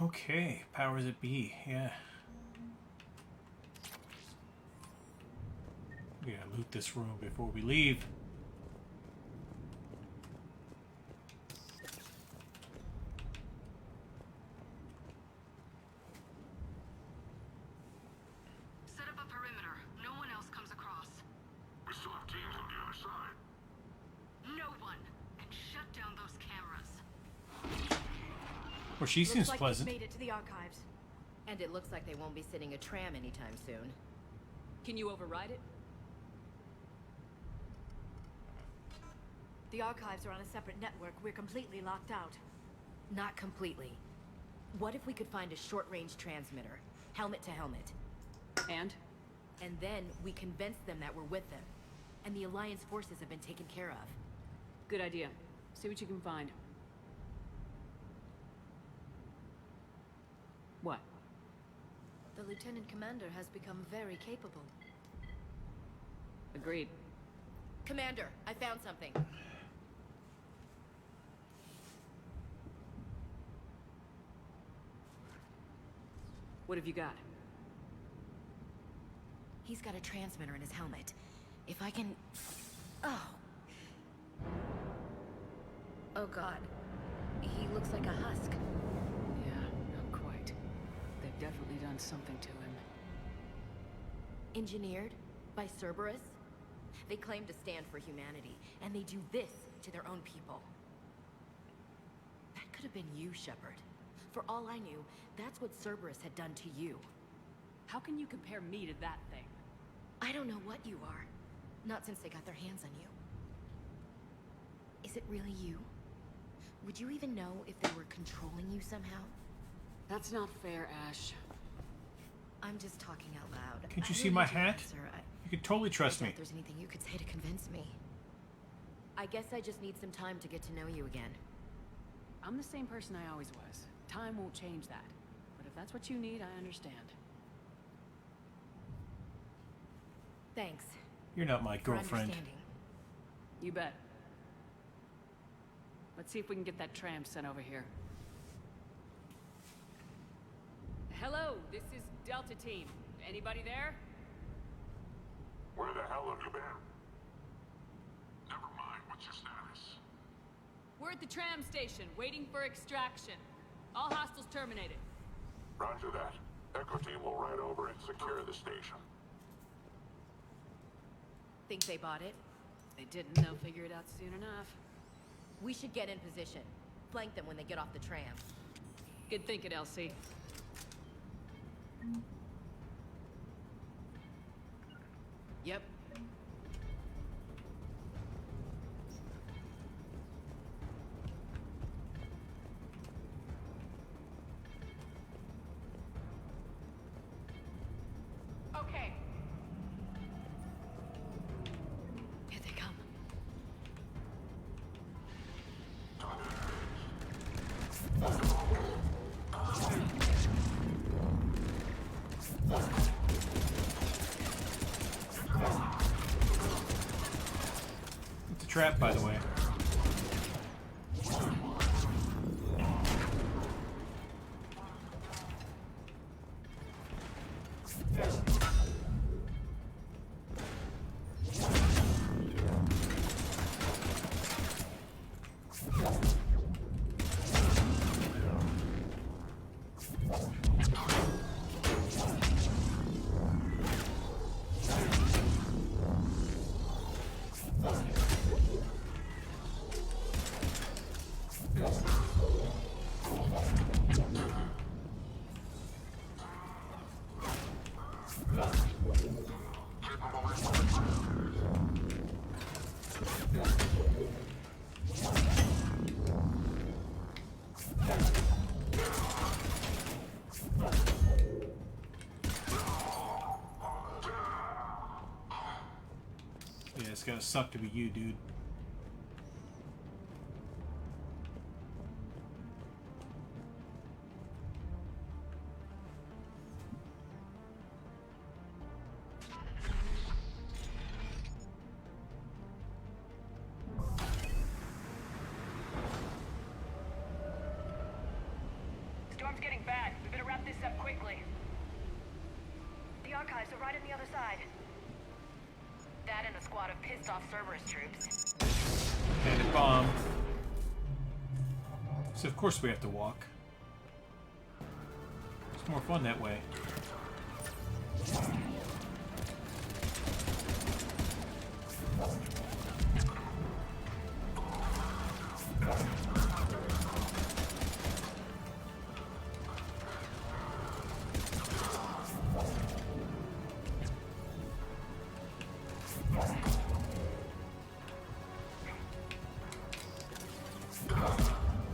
Okay, powers that be, yeah. We gotta loot this room before we leave. Set up a perimeter. No one else comes across. We still have teams on the other side. No one. And shut down those cameras. Well, she seems Looks like pleasant. they've made it to the archives. And it looks like they won't be sitting a tram anytime soon. Can you override it? The archives are on a separate network. We're completely locked out. Not completely. What if we could find a short-range transmitter? Helmet to helmet. And? And then we convince them that we're with them. And the Alliance forces have been taken care of. Good idea. See what you can find. What? The Lieutenant Commander has become very capable. Agreed. Commander, I found something. What have you got? He's got a transmitter in his helmet. If I can... Oh. Oh god. He looks like a husk. definitely done something to him. Engineered by Cerberus? They claim to stand for humanity, and they do this to their own people. That could have been you, Shepard. For all I knew, that's what Cerberus had done to you. How can you compare me to that thing? I don't know what you are. Not since they got their hands on you. Is it really you? Would you even know if they were controlling you somehow? That's not fair, Ash. I'm just talking out loud. Can't you see my hat? You can totally trust me. If there's anything you could say to convince me. I guess I just need some time to get to know you again. I'm the same person I always was. Time won't change that. But if that's what you need, I understand. Thanks. You're not my for girlfriend. understanding. You bet. Let's see if we can get that tram sent over here. Hello, this is Delta Team. Anybody there? Where the hell have you been? Never mind, what's your status? We're at the tram station, waiting for extraction. All hostiles terminated. Roger that. Echo Team will ride over and secure the station. Think they bought it? They didn't, they'll figure it out soon enough. We should get in position. Flank them when they get off the tram. Good thinking, Elsie. Yep. Okay. Here they come. It's a trap, by the way. Yeah, it's gotta suck to be you, dude. Storm's getting bad. We better wrap this up quickly. The archives are right on the other side. That and a squad of pissed-off Cerberus troops. And it bombed. So of course we have to walk. It's more fun that way.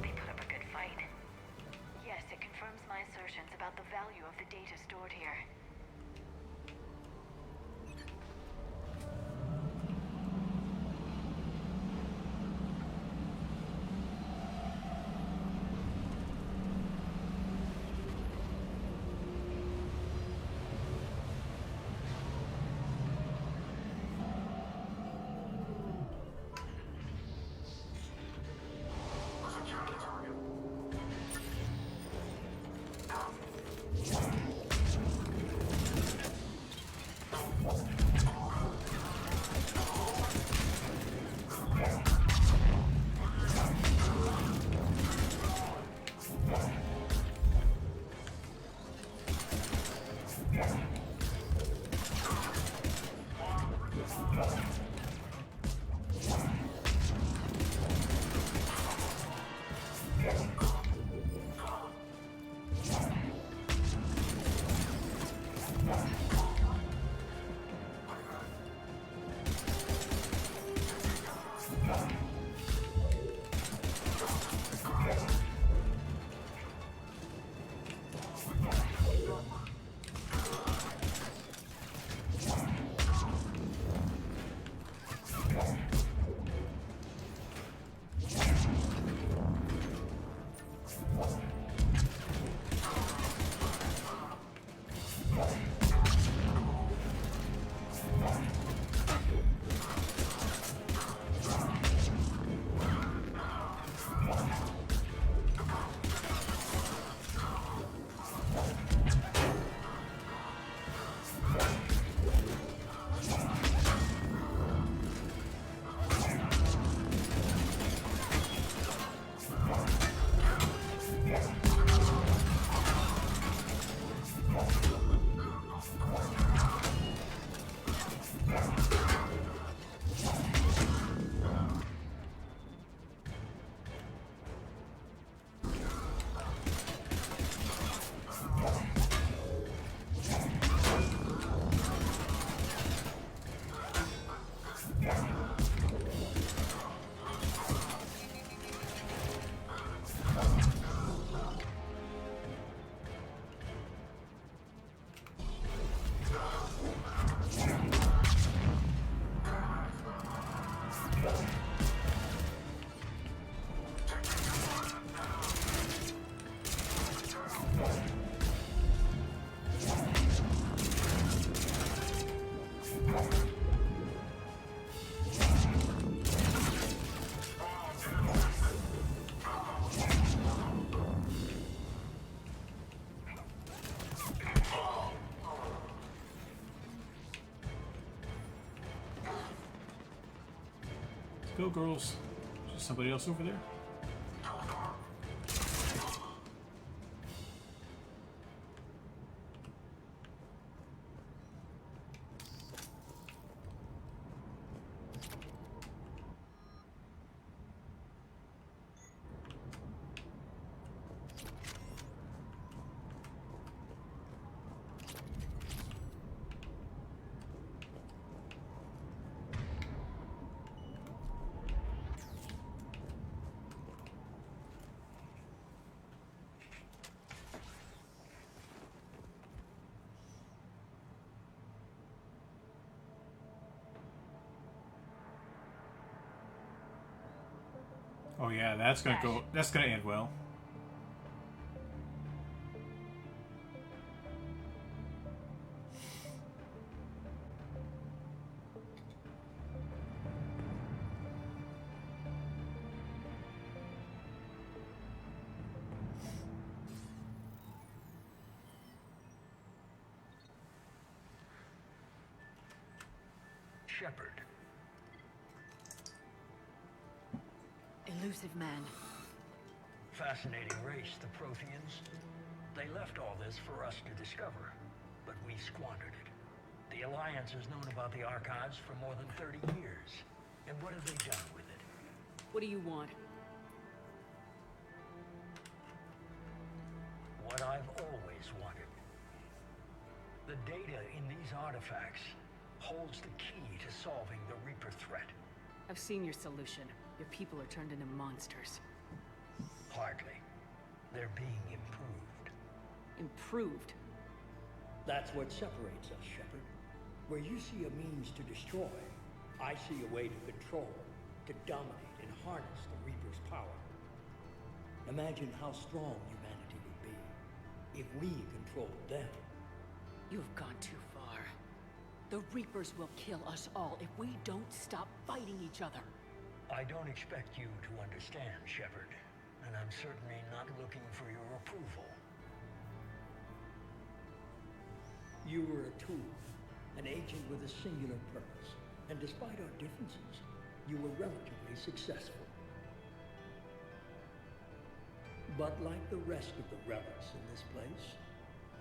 They put up a good fight. Yes, it confirms my assertions about the value of the data stored here. go, girls. Is there somebody else over there? Oh yeah, that's gonna end well. Shepard. Elusive man. Fascinating race, the Protheans. They left all this for us to discover, but we squandered it. The Alliance has known about the archives for more than 30 years. And what have they done with it? What do you want? What I've always wanted. The data in these artifacts holds the key to solving the Reaper threat. I've seen your solution. Your people are turned into monsters. Hardly. They're being improved. Improved? That's what separates us, Shepard. Where you see a means to destroy, I see a way to control, to dominate and harness the Reaper's power. Imagine how strong humanity would be if we controlled them. You've gone too far. The Reapers will kill us all if we don't stop fighting each other. I don't expect you to understand, Shepard, and I'm certainly not looking for your approval. You were a tool, an agent with a singular purpose, and despite our differences, you were relatively successful. But like the rest of the relics in this place,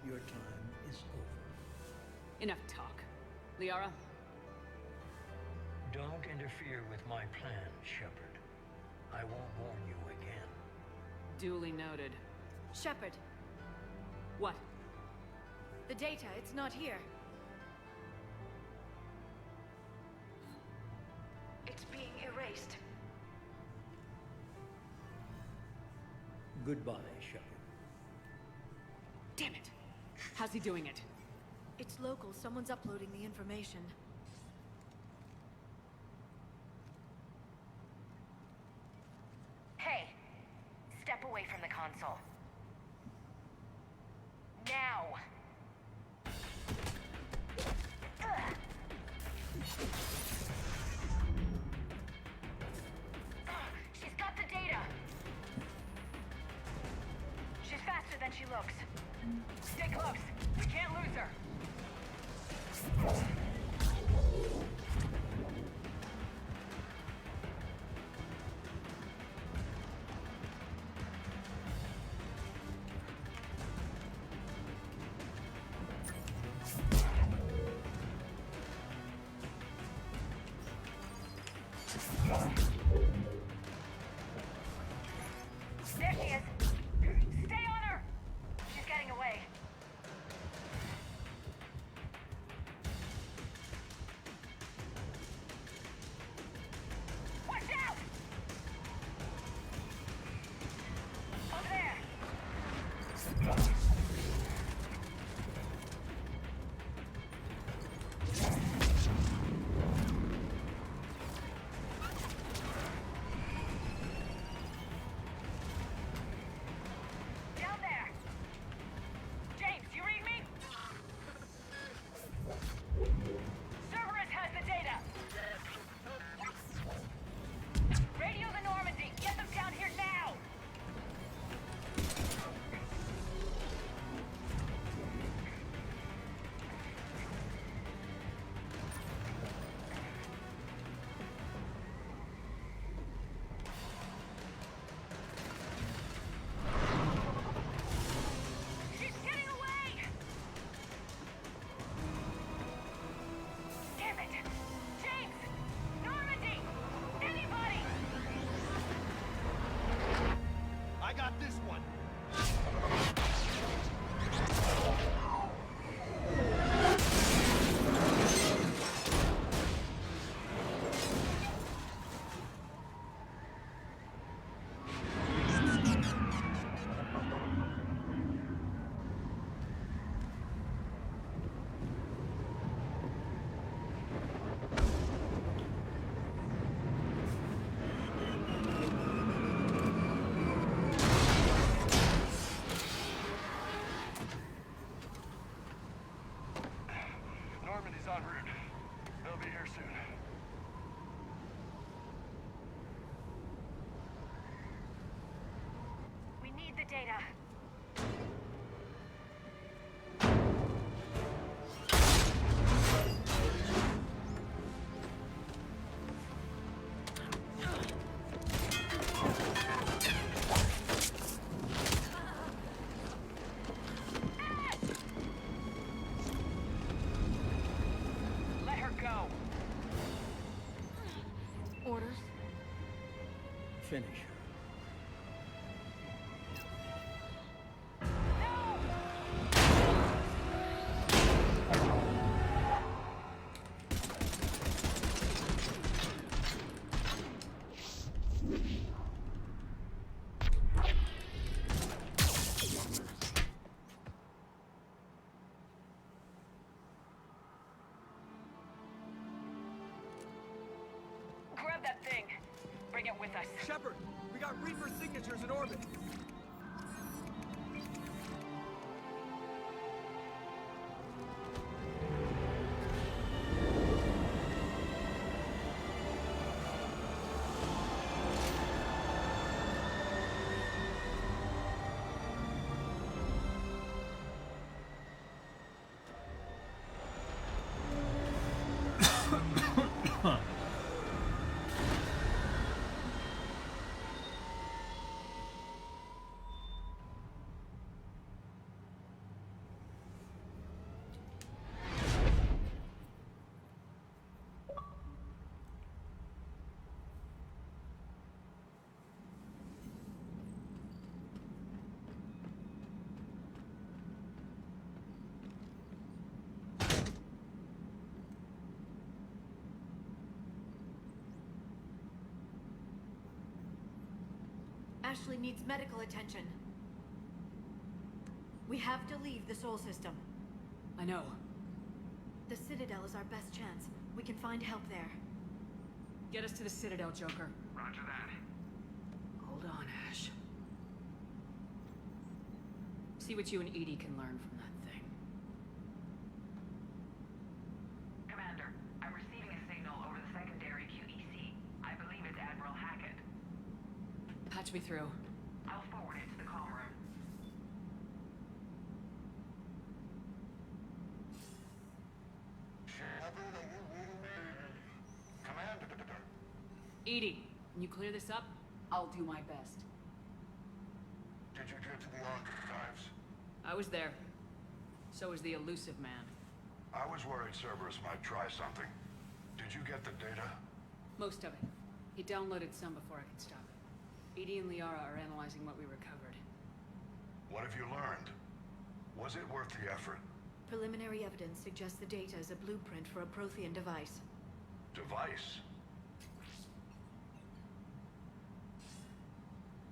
your time is over. Enough talk. Liara? Don't interfere with my plan, Shepard. I won't warn you again. Duly noted. Shepard. What? The data, it's not here. It's being erased. Goodbye, Shepard. Damn it! How's he doing it? It's local. Someone's uploading the information. Hey! Step away from the console. Now! She's got the data! She's faster than she looks. Stay close. We can't lose her. There she is. Stay on her. She's getting away. soon. We need the data. Let her go. Orders? Finish. Grab that thing. Bring it with us. Shepard, we got Reaper signatures in orbit. Ashley needs medical attention. We have to leave the Sol system. I know. The Citadel is our best chance. We can find help there. Get us to the Citadel, Joker. Roger that. Hold on, Ash. See what you and Edie can learn from that thing. Commander, I'm receiving a signal over the secondary QEC. I believe it's Admiral Hackett. Patch me through. I'll forward it to the comm room. Commander. Edie, can you clear this up? I'll do my best. Did you get to the archives? I was there. So was the elusive man. I was worried Cerberus might try something. Did you get the data? Most of it. He downloaded some before I could stop it. Edie and Liara are analyzing what we recovered. What have you learned? Was it worth the effort? Preliminary evidence suggests the data is a blueprint for a Prothean device. Device?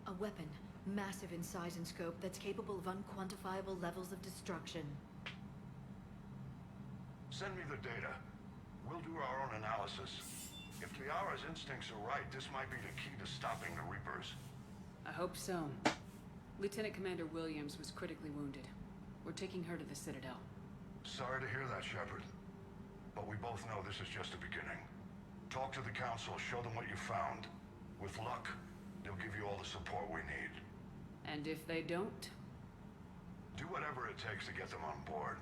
A weapon, massive in size and scope, that's capable of unquantifiable levels of destruction. Send me the data. We'll do our own analysis. If Liara's instincts are right, this might be the key to stopping the Reapers. I hope so. Lieutenant Commander Williams was critically wounded. We're taking her to the Citadel. Sorry to hear that, Shepard. But we both know this is just the beginning. Talk to the Council, show them what you found. With luck, they'll give you all the support we need. And if they don't? Do whatever it takes to get them on board.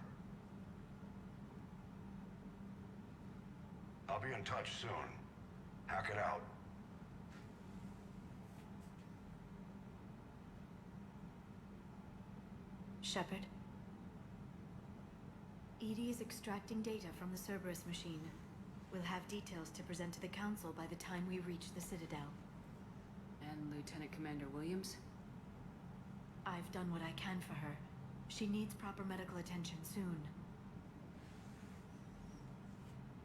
I'll be in touch soon. Hack it out. Shepard? Edie is extracting data from the Cerberus machine. We'll have details to present to the Council by the time we reach the Citadel. And Lieutenant Commander Williams? I've done what I can for her. She needs proper medical attention soon.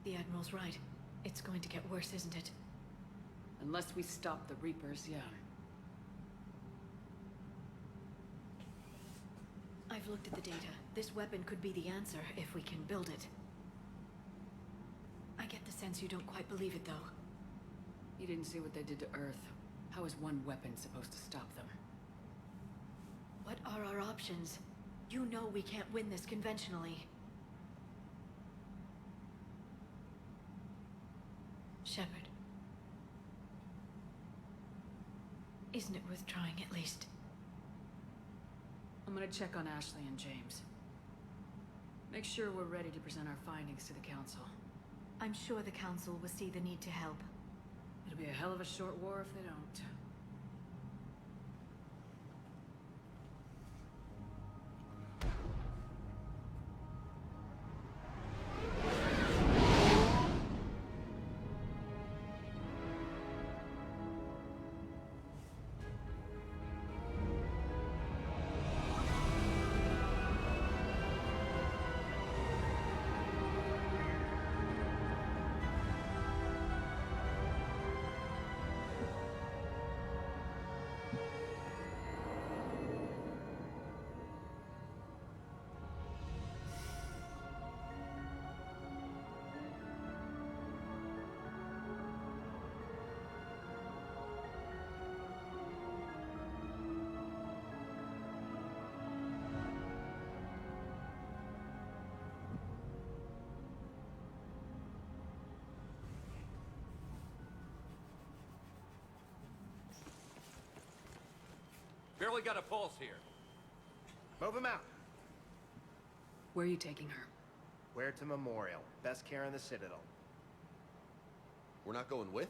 The Admiral's right. It's going to get worse, isn't it? Unless we stop the Reapers, yeah. I've looked at the data. This weapon could be the answer if we can build it. I get the sense you don't quite believe it, though. You didn't see what they did to Earth. How is one weapon supposed to stop them? What are our options? You know we can't win this conventionally. Shepard. Isn't it worth trying at least? I'm gonna check on Ashley and James. Make sure we're ready to present our findings to the Council. I'm sure the Council will see the need to help. It'll be a hell of a short war if they don't. Barely got a pulse here. Move him out. Where are you taking her? Where to Memorial. Best care in the Citadel. We're not going with?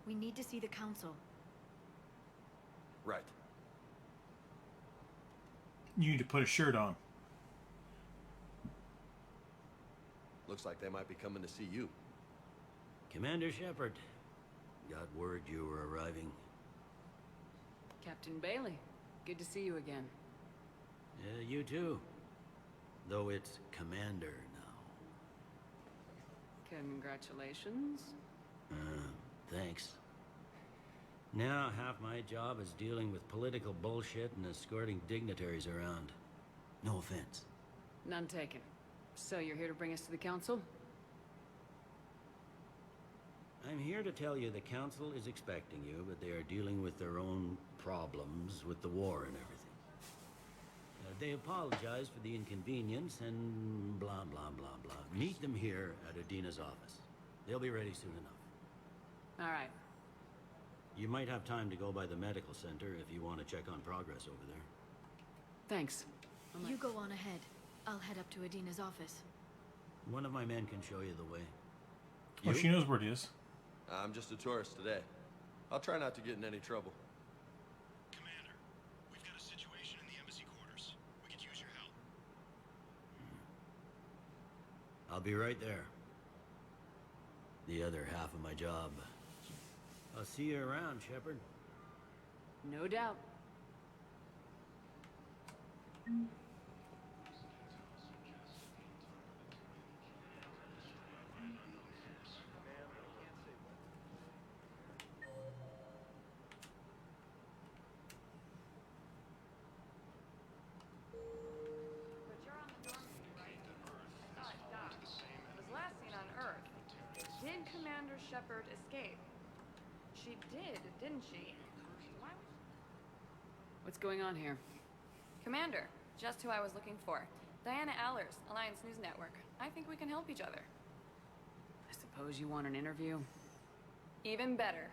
We need to see the Council. Right. You need to put a shirt on. Looks like they might be coming to see you. Commander Shepard. Got word you were arriving. Captain Bailey, good to see you again. Yeah, you too. Though it's Commander now. Congratulations. Thanks. Now half my job is dealing with political bullshit and escorting dignitaries around. No offense. None taken. So you're here to bring us to the Council? I'm here to tell you the Council is expecting you, but they are dealing with their own problems with the war and everything. They apologize for the inconvenience and blah, blah, blah, blah. Meet them here at Adina's office. They'll be ready soon enough. All right. You might have time to go by the medical center if you want to check on progress over there. Thanks. You go on ahead. I'll head up to Adina's office. One of my men can show you the way. Oh, she knows where it is. I'm just a tourist today. I'll try not to get in any trouble. Commander, we've got a situation in the embassy quarters. We could use your help. I'll be right there. The other half of my job. I'll see you around, Shepard. No doubt. Did Commander Shepard escape? She did, didn't she? Why would... What's going on here? Commander, just who I was looking for. Diana Allers, Alliance News Network. I think we can help each other. I suppose you want an interview? Even better.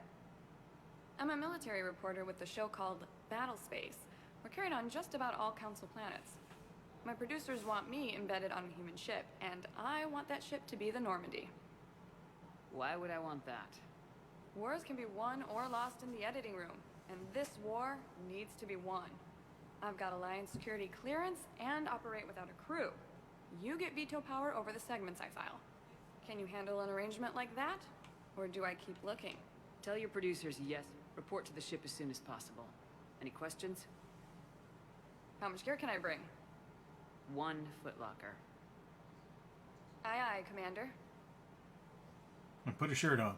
I'm a military reporter with the show called Battle Space. We're carried on just about all Council planets. My producers want me embedded on a human ship, and I want that ship to be the Normandy. Why would I want that? Wars can be won or lost in the editing room, and this war needs to be won. I've got Alliance security clearance and operate without a crew. You get veto power over the segments I file. Can you handle an arrangement like that? Or do I keep looking? Tell your producers yes. Report to the ship as soon as possible. Any questions? How much gear can I bring? 1 footlocker. Aye, aye, Commander. And put a shirt on.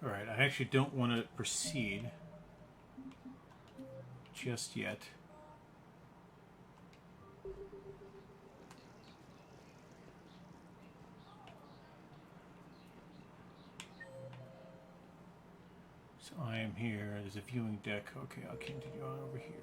Alright, I actually don't want to proceed just yet. So I am here. There's a viewing deck. Okay, I'll continue on over here.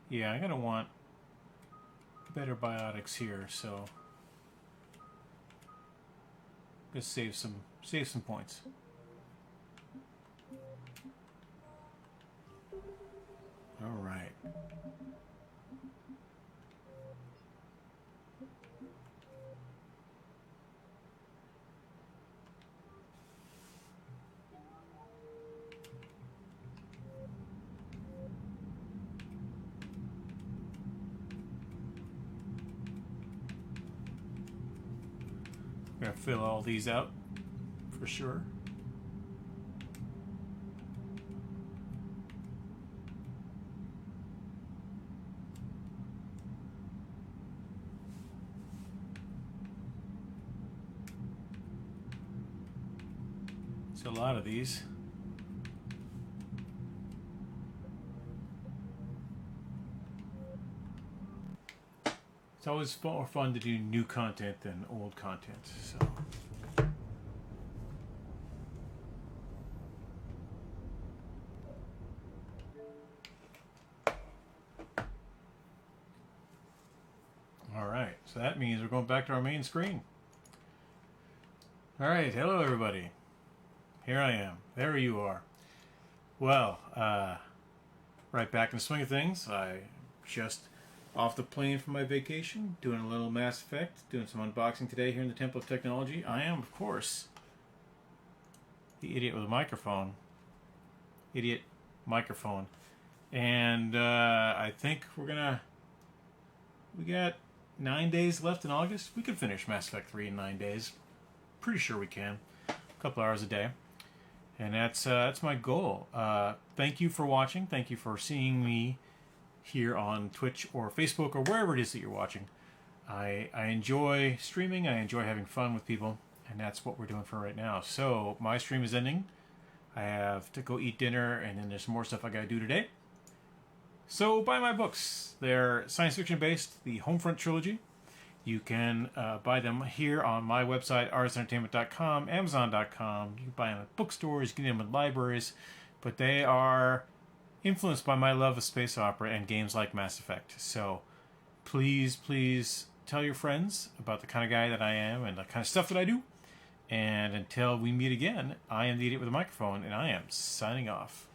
Yeah, I'm gonna want better biotics here, so just save some points. All right. Gonna fill all these out for sure. It's a lot of these. It's always more fun to do new content than old content, so. All right, so that means we're going back to our main screen. All right, hello everybody. Here I am. There you are. Well, right back in the swing of things. I just off the plane from my vacation, doing a little Mass Effect, doing some unboxing today here in the Temple of Technology. I am, of course, the idiot with a microphone. Idiot microphone. And I think we got 9 days left in August. We could finish Mass Effect 3 in 9 days. Pretty sure we can. A couple hours a day. And that's my goal. Thank you for watching. Thank you for seeing me here on Twitch or Facebook or wherever it is that you're watching. I enjoy streaming. I enjoy having fun with people. And that's what we're doing for right now. So my stream is ending. I have to go eat dinner, and then there's some more stuff I gotta do today. So buy my books. They're science fiction based, the Homefront Trilogy. You can buy them here on my website, artisentertainment.com, amazon.com. You can buy them at bookstores, you can get them in libraries. But they are influenced by my love of space opera and games like Mass Effect. So please, please tell your friends about the kind of guy that I am and the kind of stuff that I do. And until we meet again, I am the idiot with a microphone, and I am signing off.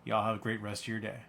Y'all have a great rest of your day.